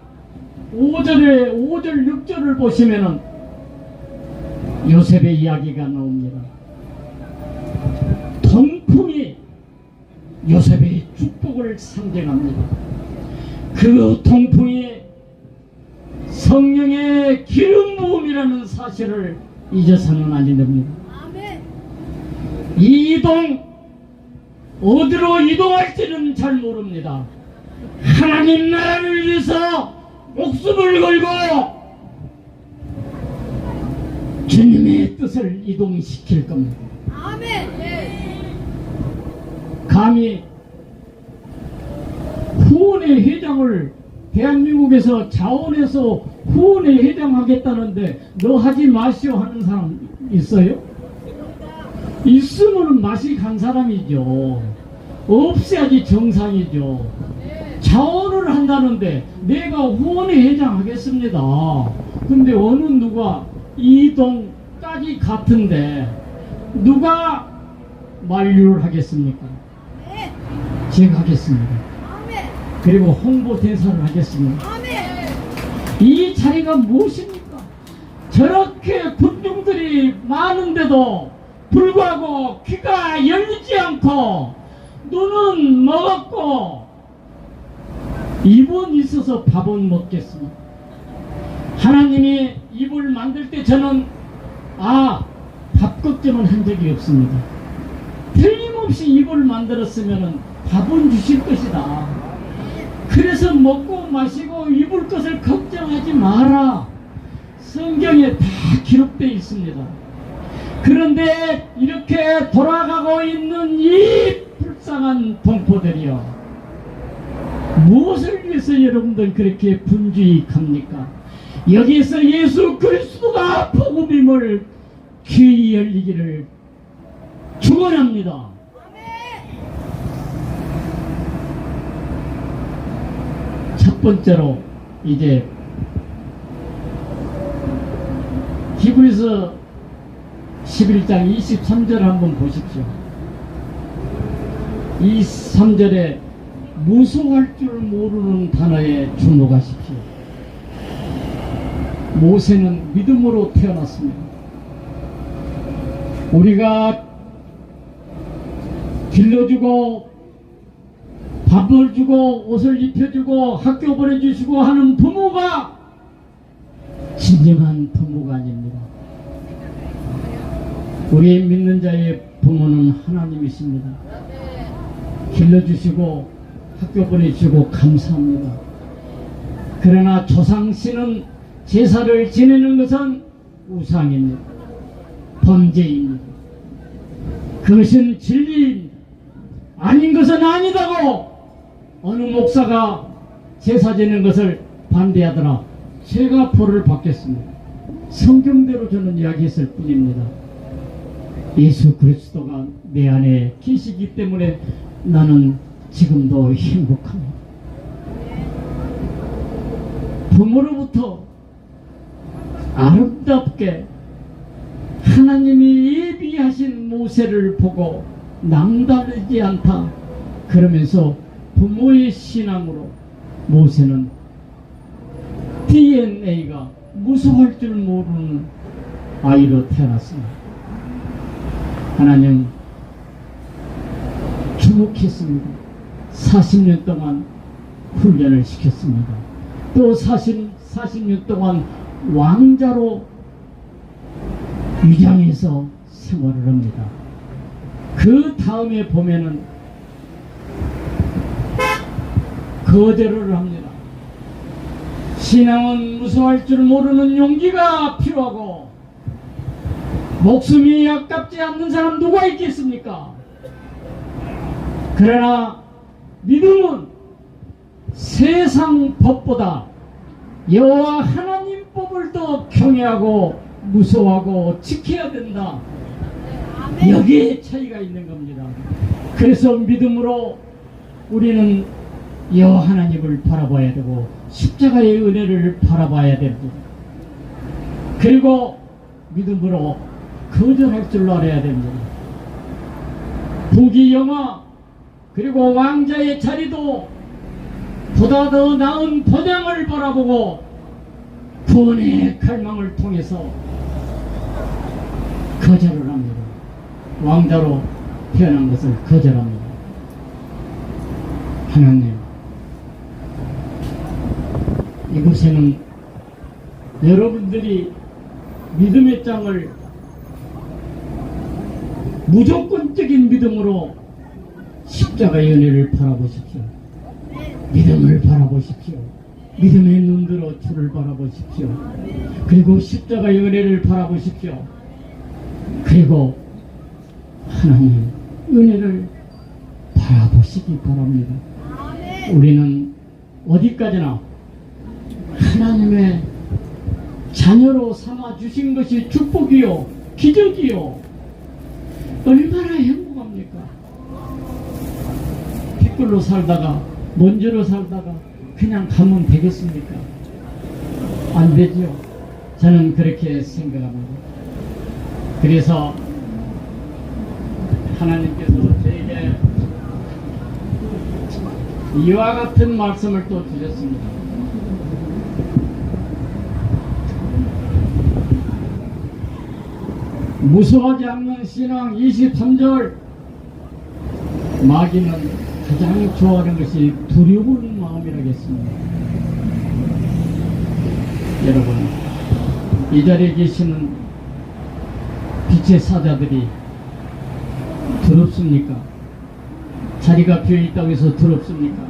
5절 6절을 보시면은 요셉의 이야기가 나옵니다. 동풍이 요셉의 축복을 상징합니다. 그 동풍이 성령의 기름 부음이라는 사실을 잊어서는 안 됩니다. 아멘. 이 이동 어디로 이동할지는 잘 모릅니다. 하나님 나라를 위해서 목숨을 걸고 주님의 뜻을 이동시킬 겁니다. 아멘. 감히 후원회 회장을 대한민국에서 자원해서 후원회 회장 하겠다는데 너 하지 마시오 하는 사람 있어요? 있으면 맛이 간 사람이죠. 없어야지 정상이죠. 자원을 한다는데 내가 후원회 회장 하겠습니다. 근데 어느 누가 이 동까지 같은데 누가 만류를 하겠습니까? 제가 하겠습니다. 아멘. 그리고 홍보대사를 하겠습니다. 아멘. 이 자리가 무엇입니까? 저렇게 군중들이 많은데도 불구하고 귀가 열리지 않고 눈은 먹었고 입은 있어서 밥은 먹겠습니다. 하나님이 입을 만들 때 저는 밥 걱정은 한 적이 없습니다. 틀림없이 입을 만들었으면 밥은 주실 것이다. 그래서 먹고 마시고 입을 것을 걱정하지 마라. 성경에 다 기록되어 있습니다. 그런데 이렇게 돌아가고 있는 이 불쌍한 동포들이요, 무엇을 위해서 여러분들 그렇게 분주익합니까? 여기서 예수 그리스도가 복음임을 귀 열리기를 축원합니다. 첫 번째로 이제 히브리서 11장 23절 한번 보십시오. 이 3절에 무서워할 줄 모르는 단어에 주목하십시오. 모세는 믿음으로 태어났습니다. 우리가 길러주고 밥을 주고 옷을 입혀주고 학교 보내주시고 하는 부모가 진정한 부모가 아닙니다. 우리 믿는 자의 부모는 하나님이십니다. 길러주시고 학교 보내주시고 감사합니다. 그러나 조상신은 제사를 지내는 것은 우상입니다. 범죄입니다. 그것은 진리입니다. 아닌 것은 아니다고 어느 목사가 제사 지내는 것을 반대하더라. 제가 벌을 받겠습니다. 성경대로 저는 이야기했을 뿐입니다. 예수 그리스도가 내 안에 계시기 때문에 나는 지금도 행복합니다. 부모로부터 아름답게 하나님이 예비하신 모세를 보고 남다르지 않다 그러면서 부모의 신앙으로 모세는 DNA가 무서워할 줄 모르는 아이로 태어났습니다. 하나님 주목했습니다. 40년 동안 훈련을 시켰습니다. 또 40년 동안 왕자로 위장해서 생활을 합니다. 그 다음에 보면은 거절을 합니다. 신앙은 무서워할 줄 모르는 용기가 필요하고 목숨이 아깝지 않는 사람 누가 있겠습니까? 그러나 믿음은 세상 법보다 여호와 하나님 법을 더 경외하고 무서워하고 지켜야 된다. 여기에 차이가 있는 겁니다. 그래서 믿음으로 우리는 여호와 하나님을 바라봐야 되고 십자가의 은혜를 바라봐야 됩니다. 그리고 믿음으로 거절할 줄 알아야 됩니다. 부귀 영화 그리고 왕자의 자리도 보다 더 나은 보장을 바라보고 구원의 갈망을 통해서 거절을 합니다. 왕자로 태어난 것을 거절합니다. 하나님, 이곳에는 여러분들이 믿음의 장을 무조건적인 믿음으로 십자가의 은혜를 바라보십시오. 믿음을 바라보십시오. 믿음의 눈으로 주를 바라보십시오. 그리고 십자가의 은혜를 바라보십시오. 그리고 하나님 은혜를 바라보시기 바랍니다. 우리는 어디까지나 하나님의 자녀로 삼아 주신 것이 축복이요 기적이요 얼마나 행복합니까? 핏불로 살다가 먼지로 살다가 그냥 가면 되겠습니까? 안 되죠. 저는 그렇게 생각합니다. 그래서 하나님께서 저에게 이와 같은 말씀을 또 주셨습니다. 무서워하지 않는 신앙 23절. 마귀는 가장 좋아하는 것이 두려운 마음이라겠습니다. 여러분, 이 자리에 계시는 빛의 사자들이 두렵습니까? 자리가 비어있다고 해서 두렵습니까?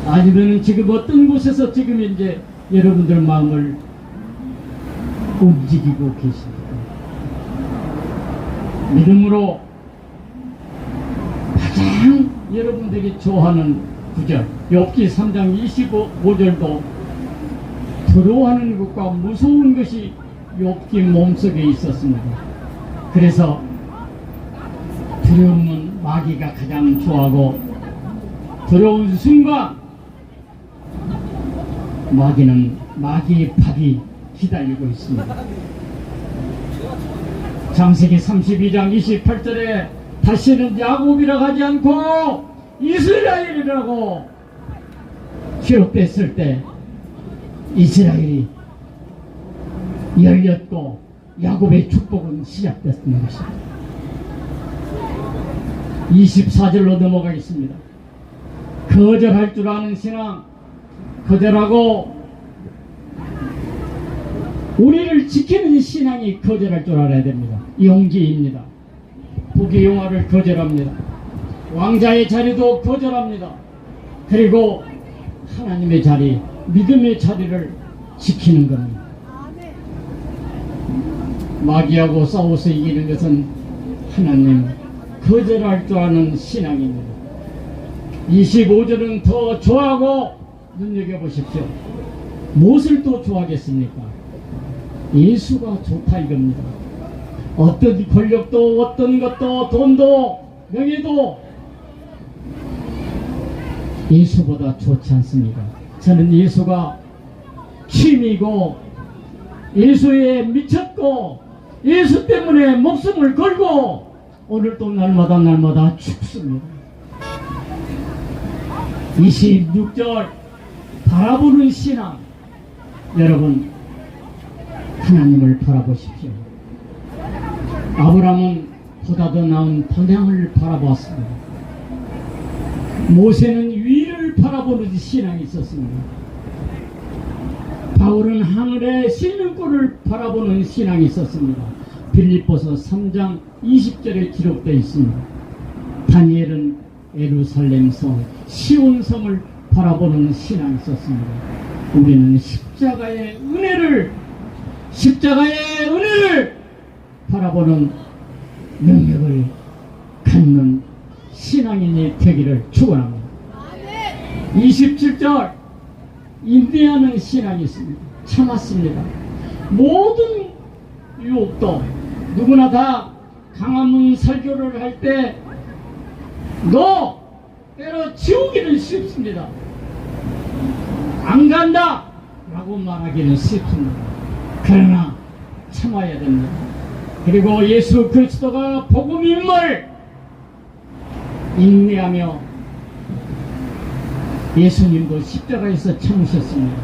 아니면 지금 어떤 곳에서 지금 이제 여러분들 마음을 움직이고 계십니까? 믿음으로 가장 여러분들이 좋아하는 구절 욥기 3장 25절도 두려워하는 것과 무서운 것이 욥기 몸속에 있었습니다. 그래서 두려움은 마귀가 가장 좋아하고 두려운 순간 마귀는 마귀의 밥이 기다리고 있습니다. 창세기 32장 28절에 다시는 야곱이라고 하지 않고 이스라엘이라고 기록됐을 때 이스라엘이 열렸고 야곱의 축복은 시작됐던 것입니다. 24절로 넘어가겠습니다. 거절할 줄 아는 신앙, 거절하고 우리를 지키는 신앙이 거절할 줄 알아야 됩니다. 용기입니다. 부귀 영화를 거절합니다. 왕자의 자리도 거절합니다. 그리고 하나님의 자리, 믿음의 자리를 지키는 겁니다. 마귀하고 싸워서 이기는 것은 하나님 거절할 줄 아는 신앙입니다. 25절은 더 좋아하고 눈여겨보십시오. 무엇을 또 좋아하겠습니까? 예수가 좋다 이겁니다. 어떤 권력도 어떤 것도 돈도 명예도 예수보다 좋지 않습니다. 저는 예수가 취미고 예수에 미쳤고 예수 때문에 목숨을 걸고 오늘도 날마다 죽습니다. 26절 바라보는 신앙. 여러분 하나님을 바라보십시오. 아브라함은 보다 더 나은 방향을 바라보았습니다. 모세는 위를 바라보는 신앙이 있었습니다. 바울은 하늘의 신을골을 바라보는 신앙이 있었습니다. 빌립보서 3장 20절에 기록되어 있습니다. 다니엘은 예루살렘 성, 시온 성을 바라보는 신앙이 있었습니다. 우리는 십자가의 은혜를 바라보는 능력을 갖는 신앙인이 되기를 축원합니다. 27절 인내하는 신앙이 있습니다. 참았습니다. 모든 유혹도 누구나 다 강화문 설교를 할 때 너 때려 치우기는 쉽습니다. 안 간다 라고 말하기는 쉽습니다. 그러나 참아야 됩니다. 그리고 예수 그리스도가 복음임을 인내하며 예수님도 십자가에서 참으셨습니다.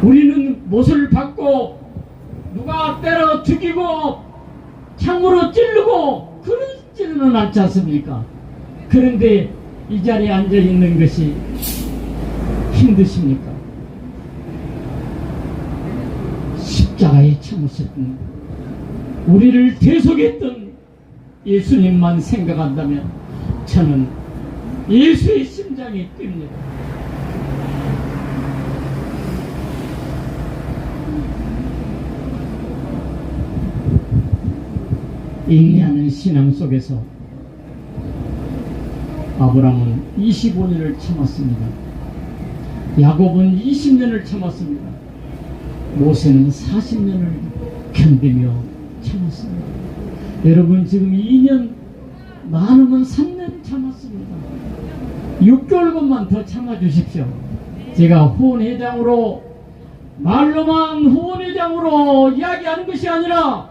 우리는 못을 받고 누가 때려 죽이고 창으로 찌르고 그러지는 않지 않습니까? 그런데 이 자리에 앉아 있는 것이 힘드십니까? 십자가에 참으셨습니다. 우리를 대속했던 예수님만 생각한다면 저는 예수의 심장이 뜁니다. 인내하는 신앙 속에서 아브라함은 25년을 참았습니다. 야곱은 20년을 참았습니다. 모세는 40년을 견디며 참았습니다. 여러분 지금 2년, 많으면 3년 참았습니다. 6개월만 더 참아주십시오. 제가 후원회장으로, 말로만 후원회장으로 이야기하는 것이 아니라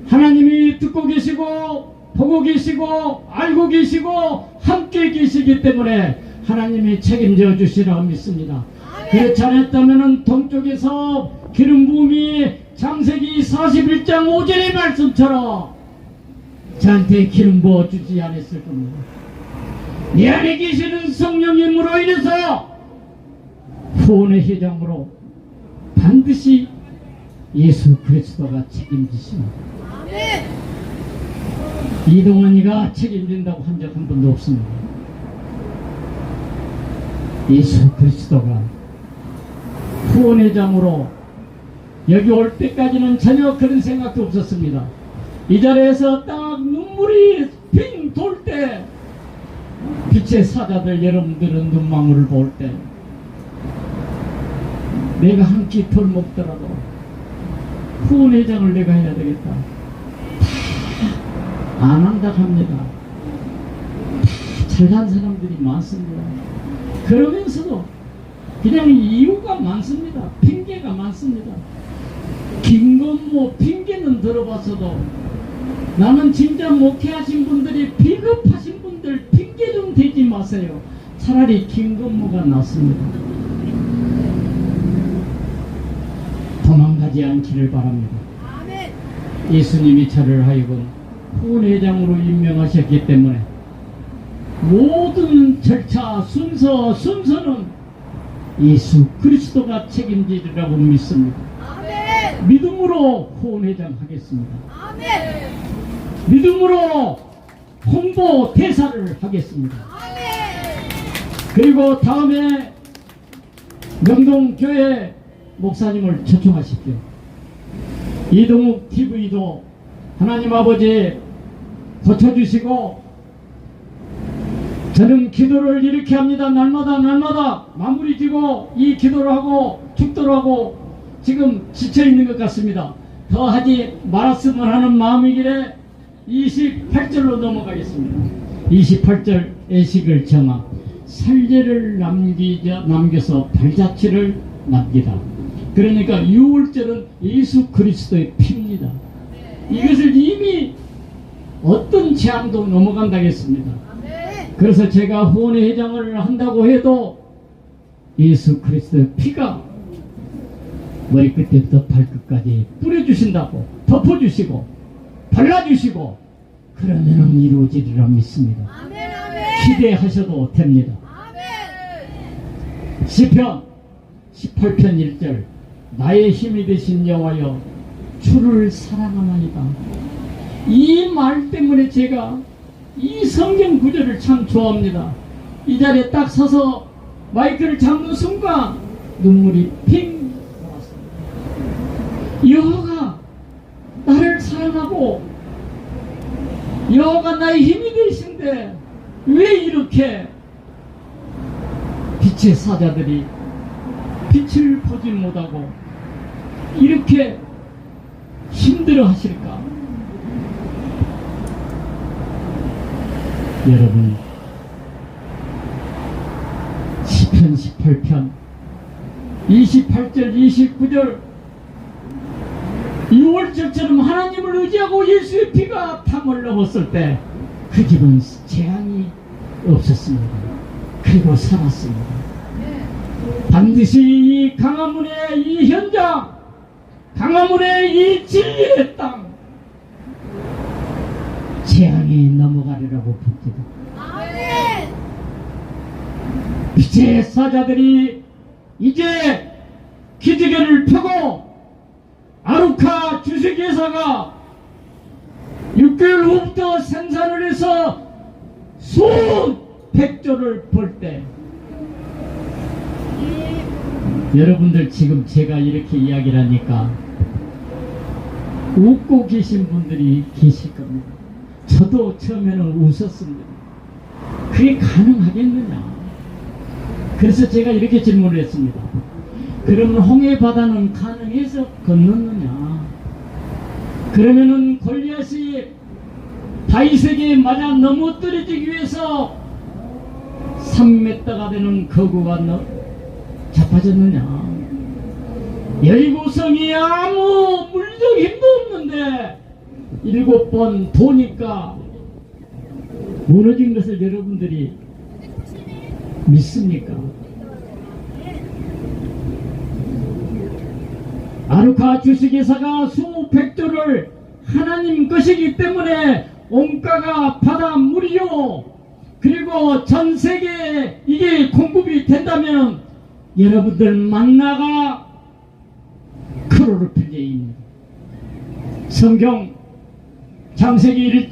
하나님이 듣고 계시고 보고 계시고 알고 계시고 함께 계시기 때문에 하나님이 책임져 주시라고 믿습니다. 그렇지 않았다면 동쪽에서 기름 부음이 창세기 41장 5절의 말씀처럼 저한테 기름 부어 주지 않았을 겁니다. 내 안에 계시는 성령님으로 인해서 후원의 회장으로 반드시 예수 그리스도가 책임지십니다. 이동환이가 책임진다고 한 적 한 번도 없습니다. 예수 그리스도가 후원회장으로 여기 올 때까지는 전혀 그런 생각도 없었습니다. 이 자리에서 딱 눈물이 빙 돌 때, 빛의 사자들 여러분들은 눈망울을 볼 때, 내가 한 끼 덜 먹더라도 후원회장을 내가 해야 되겠다. 다 안 한다 합니다. 다 잘난 사람들이 많습니다. 그러면서도 그냥 이유가 많습니다. 핑계가 많습니다. 김건모 핑계는 들어봤어도 나는 진짜 목회하신 분들이 비겁하신 분들 핑계 좀 대지 마세요. 차라리 김건모가 낫습니다. 도망가지 않기를 바랍니다. 예수님이 저를 하여금 후원회장으로 임명하셨기 때문에 모든 절차 순서는 예수 그리스도가 책임지리라고 믿습니다. 믿음으로 후원회장 하겠습니다. 믿음으로 홍보 대사를 하겠습니다. 그리고 다음에 명동교회 목사님을 초청하십시오. 이동욱 TV도 하나님 아버지 고쳐주시고, 저는 기도를 이렇게 합니다. 날마다 마무리 지고 이 기도를 하고 축도를 하고 지금 지쳐있는 것 같습니다. 더 하지 말았으면 하는 마음이기에 28절로 넘어가겠습니다. 28절 애식을 정하 살제를 남겨서 발자취를 남기다. 그러니까 6월절은 예수 그리스도의 피입니다. 이것을 이미 어떤 재앙도 넘어간다겠습니다. 그래서 제가 후원의 회장을 한다고 해도 예수 그리스도의 피가 머리끝부터 발끝까지 뿌려주신다고, 덮어주시고 발라주시고 그러면은 이루어지리라 믿습니다. 기대하셔도 됩니다. 시편 18편 1절 나의 힘이 되신 여호와여 주를 사랑하나이다. 이 말 때문에 제가 이 성경 구절을 참 좋아합니다. 이 자리에 딱 서서 마이크를 잡는 순간 눈물이 핑 나왔습니다. 여호와가 나를 사랑하고 여호와가 나의 힘이 되신데 왜 이렇게 빛의 사자들이 빛을 보지 못하고 이렇게 힘들어 하실까? 여러분, 시편 18편 28절 29절 6월절처럼 하나님을 의지하고 예수의 피가 탐을 넘었을 때 그 집은 재앙이 없었습니다. 그리고 살았습니다. 반드시 이 강화문의 이 현장, 강화문의 이 진리의 땅 재앙이 넘어가리라고 봅니다. 빛의 사자들이 이제 기지개를 펴고 아루카 주식회사가 6개월 후부터 생산을 해서 수백조를 벌 때, 여러분들 지금 제가 이렇게 이야기를 하니까 웃고 계신 분들이 계실 겁니다. 저도 처음에는 웃었습니다. 그게 가능하겠느냐? 그래서 제가 이렇게 질문을 했습니다. 그러면 홍해 바다는 가능해서 건넜느냐? 그러면은 골리앗이 다윗에게 맞아 넘어뜨리기 위해서 3m가 되는 거구가 자빠졌느냐? 여리고성이 아무 물적 힘도 없는데 7번 도니까 무너진 것을 여러분들이 믿습니까? 아루카 주식회사가 수백조를 하나님 것이기 때문에 온가가 바다 물이요, 그리고 전 세계에 이게 공급이 된다면 여러분들 만나가 크로르필레입니다. 성경 창세기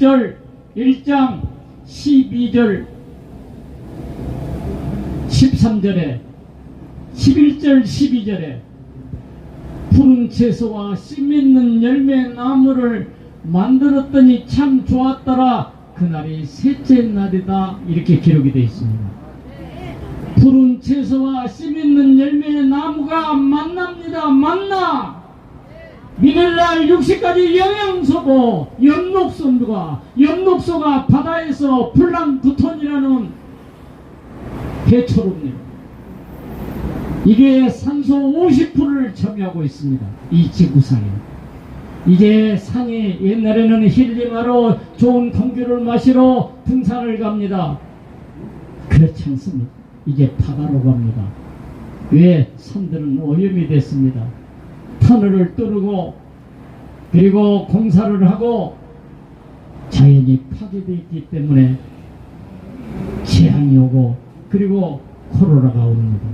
1장 12절 13절에 11절 12절에 푸른 채소와 씨 맺는 열매 나무를 만들었더니 참 좋았더라. 그날이 셋째 날이다. 이렇게 기록이 되어 있습니다. 푸른 채소와 씨 맺는 열매 나무가 만납니다. 만나. 미네랄 60가지 영양소고 엽록소가 바다에서 플랑크톤이라는 배초로입니다. 이게 산소 50%를 점유하고 있습니다. 이 지구상에. 이제 산에 옛날에는 힐링하러 좋은 공기를 마시러 등산을 갑니다. 그렇지 않습니다. 이제 바다로 갑니다. 왜? 산들은 오염이 됐습니다. 터널을 뚫고 그리고 공사를 하고 자연이 파괴되어 있기 때문에 재앙이 오고 그리고 코로나가 옵니다.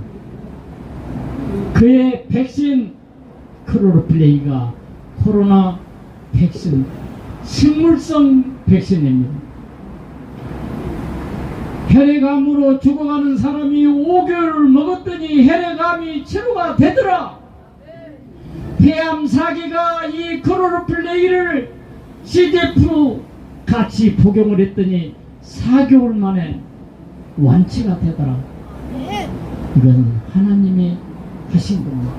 그의 백신 크로르플레이가 코로나 백신, 식물성 백신입니다. 혈액암으로 죽어가는 사람이 5개월을 먹었더니 혈액암이 치료가 되더라. 폐암 사기가 이 크로르플레이를 CDF 같이 복용을 했더니 4개월 만에 완치가 되더라. 이건 하나님이 하신 겁니다.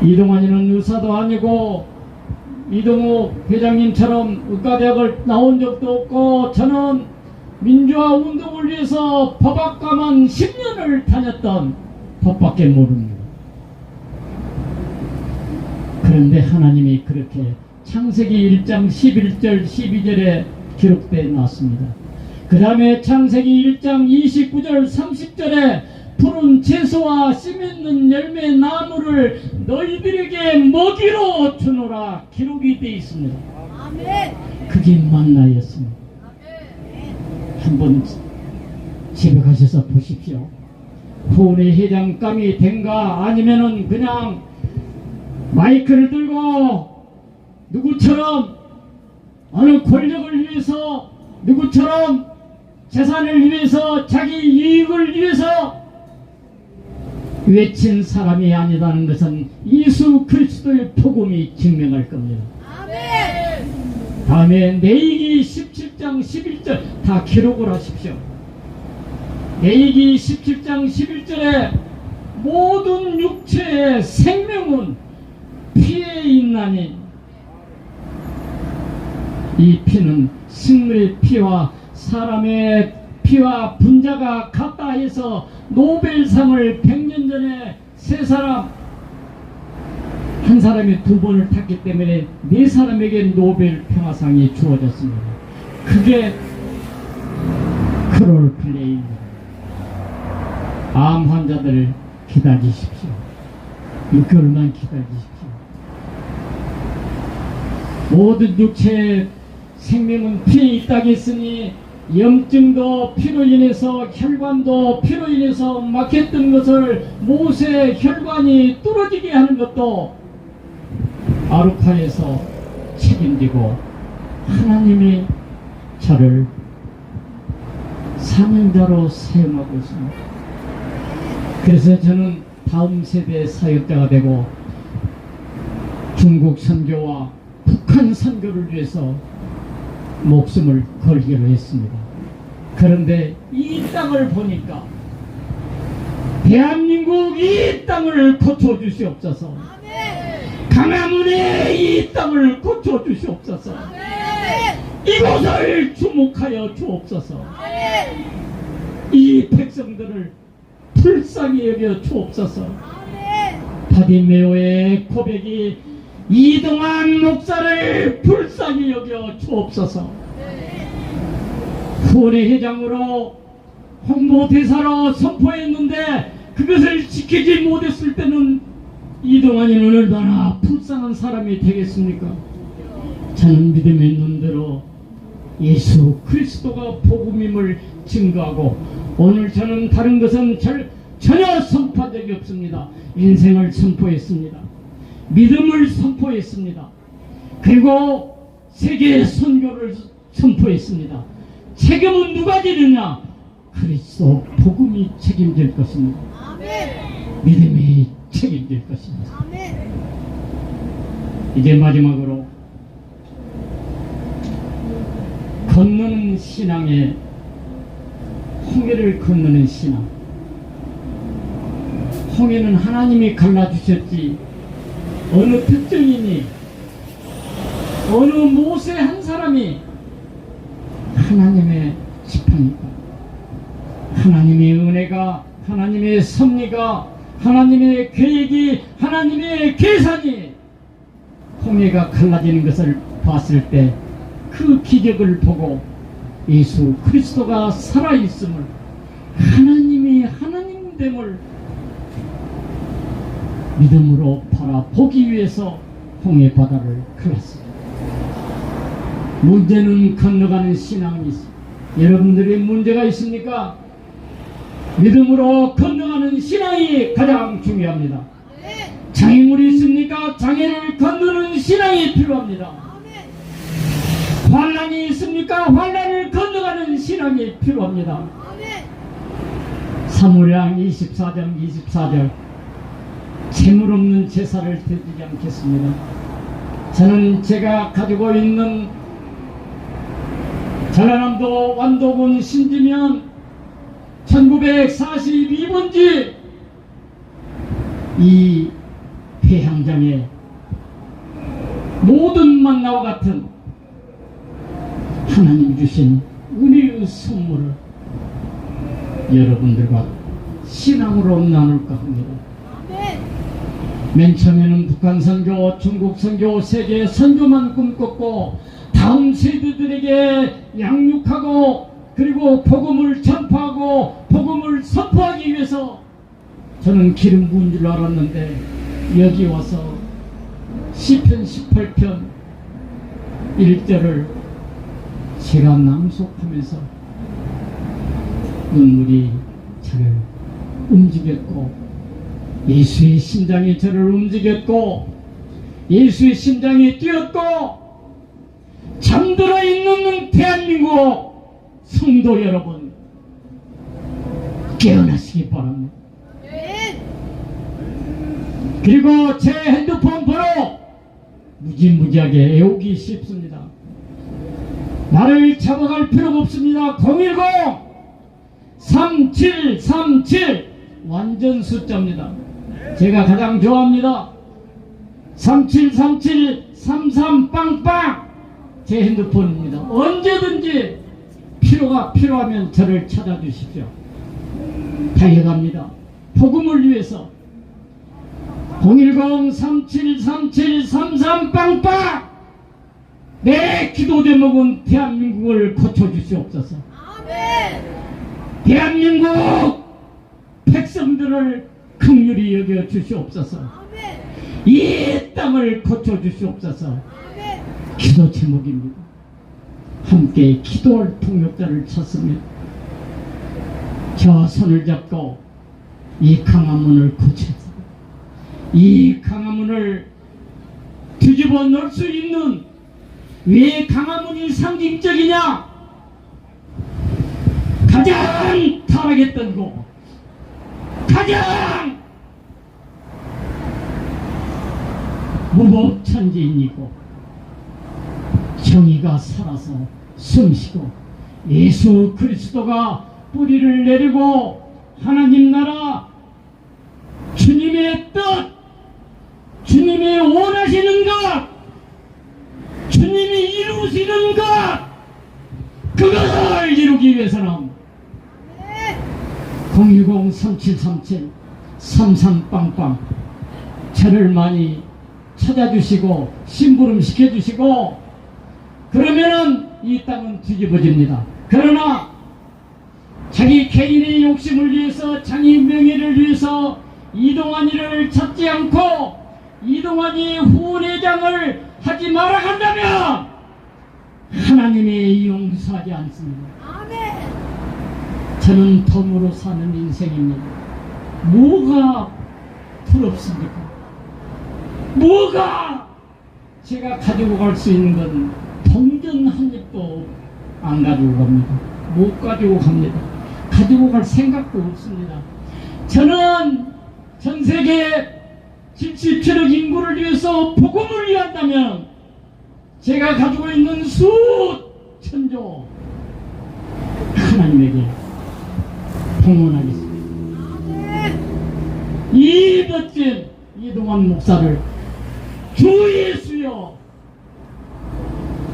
이동환이는 의사도 아니고 이동우 회장님처럼 의과대학을 나온 적도 없고 저는 민주화 운동을 위해서 법학과만 10년을 다녔던 법밖에 모릅니다. 그런데 하나님이 그렇게 창세기 1장 11절 12절에 기록되어 놨습니다. 그 다음에 창세기 1장 29절 30절에 푸른 채소와 씨 맺는 열매 나무를 너희들에게 먹이로 주노라 기록이 되어 있습니다. 그게 만나였습니다. 한번 집에 가셔서 보십시오. 후원의 회장감이 된가 아니면은 그냥 마이크를 들고 누구처럼 어느 권력을 위해서 누구처럼 재산을 위해서 자기 이익을 위해서 외친 사람이 아니라는 것은 예수 그리스도의 복음이 증명할 겁니다. 다음에 내이기 17장 11절 다 기록을 하십시오. 내이기 17장 11절에 모든 육체의 생명은 피에 있나니 이 피는 식물의 피와 사람의 피와 분자가 같다 해서 노벨상을 100년 전에 한 사람이 2번을 탔기 때문에 4사람에게 노벨 평화상이 주어졌습니다. 그게 크로르플레이입니다. 암 환자들 기다리십시오. 6개월만 기다리십시오. 모든 육체의 생명은 피에 있다고 했으니 염증도 피로 인해서 혈관도 피로 인해서 막혔던 것을 모세 혈관이 뚫어지게 하는 것도 아루카에서 책임지고 하나님이 저를 사명자로 사용하고 있습니다. 그래서 저는 다음 세대의 사역자가 되고 중국 선교와 북한 선교를 위해서 목숨을 걸기로 했습니다. 그런데 이 땅을 보니까 대한민국 이 땅을 고쳐주시옵소서. 강화문의 이 땅을 고쳐주시옵소서. 이곳을 주목하여 주옵소서. 이 백성들을 불쌍히 여겨 주옵소서. 바디메오의 고백이 이동환 목사를 불쌍히 여겨 주옵소서. 후원회 회장으로 홍보대사로 선포했는데 그것을 지키지 못했을 때는 이동환이는 얼마나 불쌍한 사람이 되겠습니까? 저는 믿음의 눈대로 예수 그리스도가 복음임을 증거하고 오늘 저는 다른 것은 전혀 선포한 적이 없습니다. 인생을 선포했습니다. 믿음을 선포했습니다. 그리고 세계 선교를 선포했습니다. 책임은 누가 지느냐? 그리스도 복음이 책임질 것입니다. 믿음이 책임질 것입니다. 이제 마지막으로 건너는 신앙의 홍해를 건너는 신앙. 홍해는 하나님이 갈라주셨지 어느 특정인이 어느 모세 한 사람이 하나님의 지팡이가 하나님의 은혜가 하나님의 섭리가 하나님의 계획이 하나님의 계산이 홍해가 갈라지는 것을 봤을 때 그 기적을 보고 예수 그리스도가 살아있음을 하나님이 하나님됨을 믿음으로 바라보기 위해서 홍해 바다를 갈랐습니다. 문제는 건너가는 신앙이 있습니다. 여러분들의 문제가 있습니까? 믿음으로 건너가는 신앙이 가장 중요합니다. 장애물이 있습니까? 장애를 건너는 신앙이 필요합니다. 환난이 있습니까? 환난을 건너가는 신앙이 필요합니다. 사무엘상 24장 24절 재물 없는 제사를 드리지 않겠습니다. 저는 제가 가지고 있는 전라남도 완도군 신지면 1942번지 이 폐향장에 모든 만나와 같은 하나님 주신 은혜의 선물을 여러분들과 신앙으로 나눌까 합니다. 맨 처음에는 북한 선교, 중국 선교, 세계 선교만 꿈꿨고 다음 세대들에게 양육하고 그리고 복음을 전파하고 복음을 선포하기 위해서 저는 기름 부은 줄 알았는데 여기 와서 시편 18편 1절을 제가 낭독하면서 눈물이 저를 움직였고 예수의 심장이 저를 움직였고 예수의 심장이 뛰었고 잠들어 있는 대한민국 성도 여러분 깨어나시기 바랍니다. 그리고 제 핸드폰 번호 무지무지하게 애우기 쉽습니다. 나를 잡아갈 필요가 없습니다. 010-3737 완전 숫자입니다. 제가 가장 좋아합니다. 3737-33빵빵 제 핸드폰입니다. 언제든지 필요하면 저를 찾아주십시오. 달려갑니다. 복음을 위해서 010-3737-33빵빵 내 기도 제목은 대한민국을 고쳐주시옵소서. 대한민국 백성들을 긍휼히 여겨 주시옵소서. 이 땅을 고쳐주시옵소서. 기도 제목입니다. 함께 기도할 통역자를 찾습니다. 저 손을 잡고 이 강화문을 고쳐서 이 강화문을 뒤집어 놓을 수 있는 왜 강화문이 상징적이냐? 가장 타락했던 곳, 가장 무법천지인이고 정의가 살아서 숨쉬고 예수 그리스도가 뿌리를 내리고 하나님 나라 주님의 뜻, 주님이 원하시는 것, 주님이 이루시는 것, 그것을 이루기 위해서는 010-3737-33빵빵 저를 많이 찾아주시고 심부름 시켜주시고 그러면은 이 땅은 뒤집어집니다. 그러나 자기 개인의 욕심을 위해서, 자기 명예를 위해서 이동환이를 찾지 않고 이동환이 후원회장을 하지 말아 간다면 하나님이 용서하지 않습니다. 아멘. 저는 덤으로 사는 인생입니다. 뭐가 부럽습니까? 뭐가 제가 가지고 갈 수 있는 건 동전 한 입도 안 가지고 갑니다. 못 가지고 갑니다. 가지고 갈 생각도 없습니다. 저는 전 세계 77억 인구를 위해서 복음을 위한다면 제가 가지고 있는 수천조 하나님에게 봉헌하겠습니다. 이 멋진 이동환 목사를 주 예수여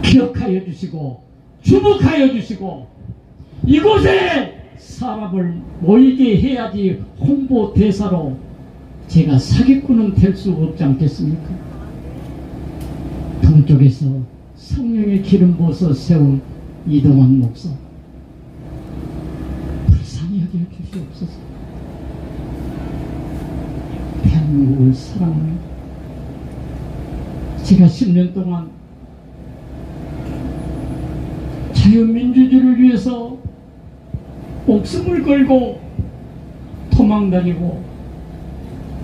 기억하여 주시고 주목하여 주시고 이곳에 사람을 모이게 해야지 홍보 대사로 제가 사기꾼은 될 수 없지 않겠습니까? 동쪽에서 성령의 기름 부어서 세운 이동환 목사 불쌍히 여겨 주시옵소서. 대한민국을 사랑합니다. 제가 10년 동안 자유민주주의를 위해서 목숨을 걸고 도망다니고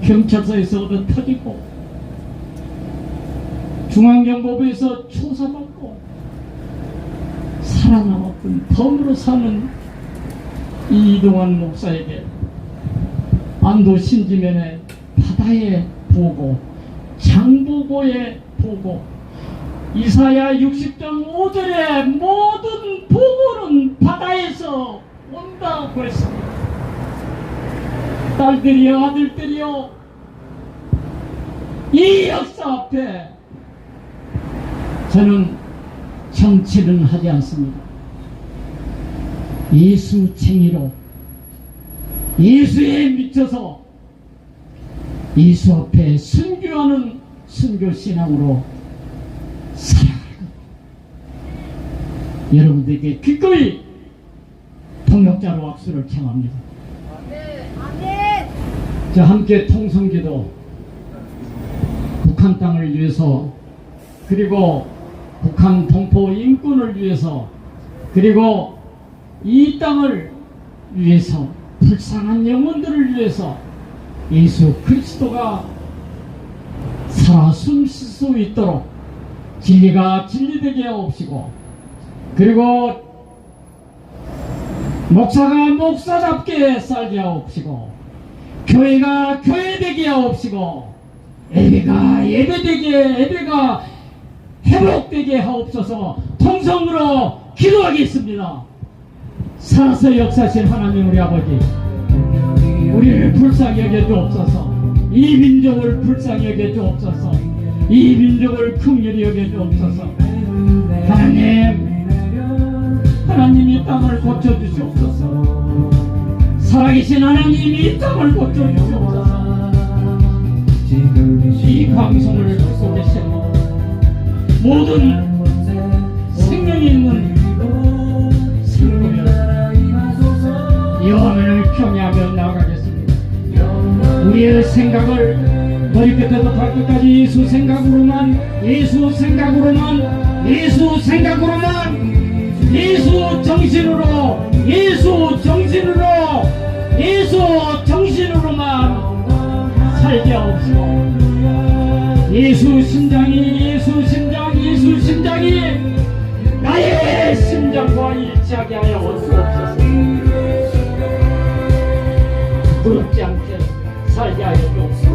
경찰서에서 얻어 터지고 중앙정보부에서 조사받고 살아남았던 덤으로 사는 이동환 목사에게 안도 신지면에 바다에 보고 장보고에 보고 이사야 60장 5절에 모든 보고는 바다에서 온다고 했습니다. 딸들이여 아들들이여 이 역사 앞에 저는 정치는 하지 않습니다. 예수쟁이로 예수에 미쳐서 예수 앞에 순교하는 순교신앙으로 살아갈 것. 여러분들에게 기꺼이 통역자로 악수를 청합니다. 아멘. 자, 함께 통성기도 북한 땅을 위해서 그리고 북한 동포 인권을 위해서 그리고 이 땅을 위해서 불쌍한 영혼들을 위해서 예수 그리스도가 살아 숨쉴 수 있도록 진리가 진리되게 하옵시고 그리고 목사가 목사답게 살게 하옵시고 교회가 교회되게 하옵시고 예배가 예배되게 예배가 회복되게 하옵소서. 통성으로 기도하겠습니다. 살아서 역사하신 하나님 우리 아버지 우리를 불쌍히 여겨 주옵소서. 이 민족을 불쌍히 여겨 주옵소서. 이 민족을 긍휼히 여겨 주옵소서. 하나님 이 땅을 고쳐주시옵소서. 살아계신 하나님 이 땅을 고쳐주시옵소서. 이 방송을 듣고 계신 모든 생명이 있는 성도여 이 화면을 경외하며 나아가겠습니다. 우리의 생각을 머리끝에서 발끝까지 예수 생각으로만 예수 생각으로만 예수 생각으로만 예수 정신으로 예수 정신으로 예수 정신으로만 살게 하옵시고 예수 심장이 예수 심장 예수 심장이 하나님 나의 심장과 일치하게 하여 주옵소서. 부럽지 않게 살게 하여 주옵소서.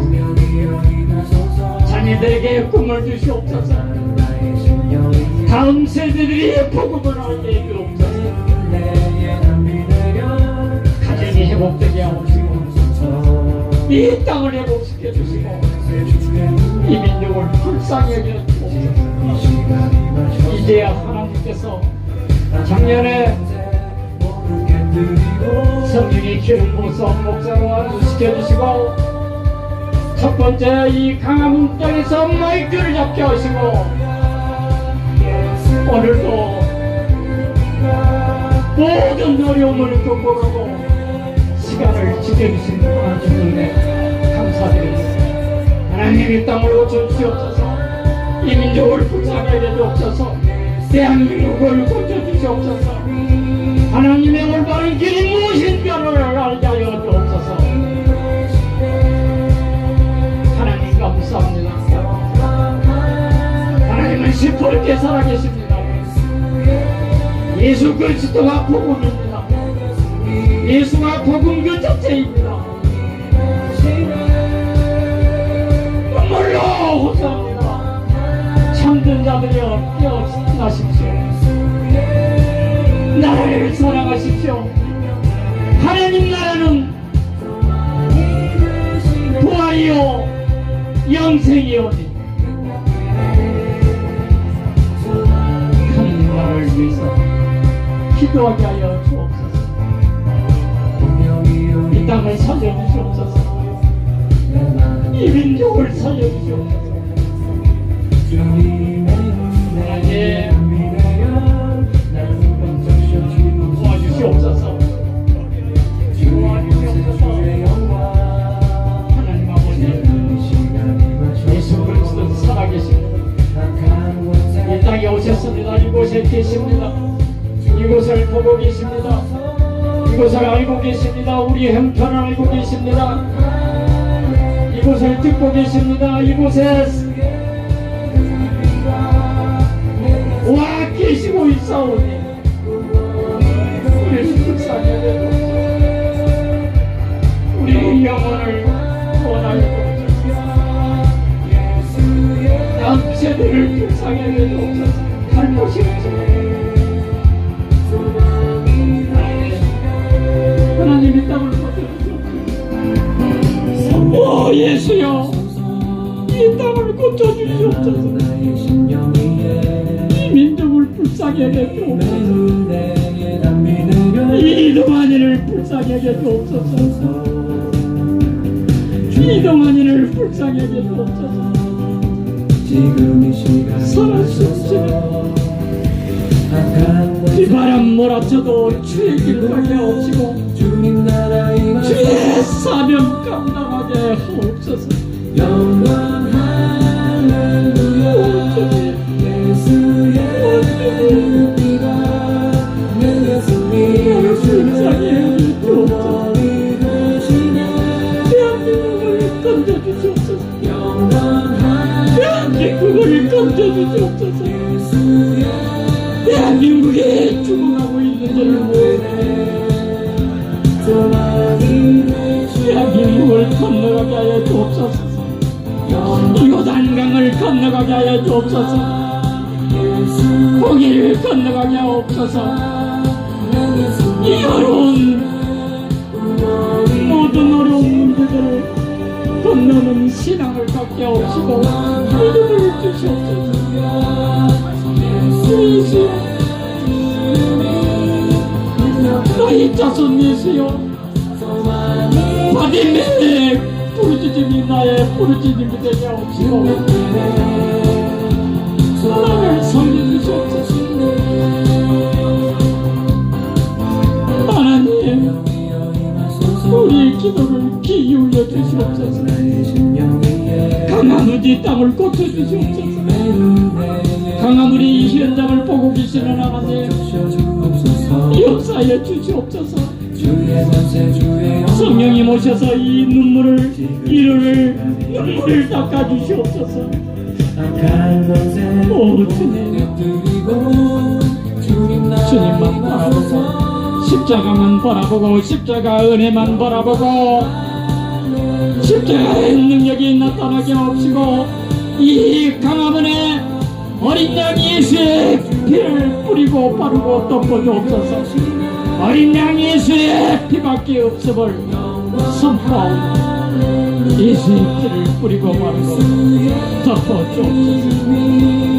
자녀들에게 꿈을 주시옵소서. 다음 세대들이 복음을 알게 해 주옵소서. 가정이 회복되게 하옵시고 이 땅을 회복시켜 주시고 이 민족을 불쌍히 여겨 주옵소서. 이제야 하나님께서 작년에 성령의 기름 부어서 목사로 안수시켜 주시고 첫 번째 이 강화문 땅에서 마이크를 잡게 하시고 오늘도 모든 어려움을 극복하고 시간을 지켜주신 하나님 은혜 감사드립니다. 하나님 이 땅을 고쳐주시옵소서. 이 민족을 불쌍하게 해주옵소서. 대한민국을 고쳐주시옵소서. 하나님의 올바른 길이 무엇인가를 알게 하여 주옵소서. 하나님 감사합니다. 하나님은 시퍼렇게 살아계십니다. 예수 그리스도가 복음입니다. 예수가 복음 그 자체입니다. 눈물로 호소합니다. 참된 자들이여 깨어나십시오. 나라를 사랑하십시오. 하나님 나라는 부활이요 영생이오니 하나님 나라를 위해서 기도하게 하여 주옵소서. 이 땅을 살려주시옵소서. 이 민족을 살려주시옵소서. 하나님 도와주시옵소서. 하나님 아버지 예수 그리스도 살아계십니다. 이 땅에 오셨습니다. 이곳에 계십니다. 이곳을 보고 계십니다. 이곳을 알고 계십니다. 우리 형편을 알고 계십니다. 이곳을 듣고 계십니다. 이곳에 와 계시고 있사오니 우리를 불쌍히 여겨주옵소서. 우리의 영혼을 구원하여 주옵소서. 다음 세대를 불쌍히 여겨주옵소서. 갈 곳이 없습니다. 하나님 이 땅을 고쳐주시옵소서. 오 예수여 이 땅을 고쳐주시옵소서. 이 민족을 불쌍히 여겨주옵소서. 이 동안이를 불쌍히 여겨주옵소서. 이 동안이를 불쌍히 여겨주옵소서. 살아 숨쉬는 비바람 몰아쳐도 주의 길 가게 하옵시고 주의 사명 감당하게 하옵소서. 영원 할렐루야 예수의 피가 내 가슴이 불쌍히 주옵소서. 대한민국을 건져주시옵소서. 대한민국을 건져주시옵소서. 대한민국에 죽어가고 있는 자를 모으네. 대한민국을 건너가게 하여 주옵소서. 요단강을 건너가게 하여 주옵소서. 공의를 건너가게 하옵소서. 이 어려운 모든 어려운 문제들을 건너는 신앙을 갖게 하옵시고 믿음을 주시옵소서. 예수여 너희 자손 예수여 바디맥 부르짖음이 나의 부르짖음이 되게 하옵시고 나를 살려주시옵소서. 하나님 우리의 기도를 기울여 주시옵소서. 강화문이 땅을 고쳐주시옵소서. 강화문이 이 현장을 보고 계시는 하나님 역사하여 주시옵소서. 성령이 모셔서 이 눈물을 눈물을 닦아 주시옵소서. 오 주님, 주님만 바라보고 십자가만 바라보고 십자가 은혜만 바라보고 십자가의 능력이 나타나게 없이고 이 강화문에 어린 양 예수의 피를 뿌리고 바르고 덮어주옵소서. 어린 양 예수의 피밖에 없음을 선포하옵니다. 예수의 피를 뿌리고 바르고 덮어주옵소서.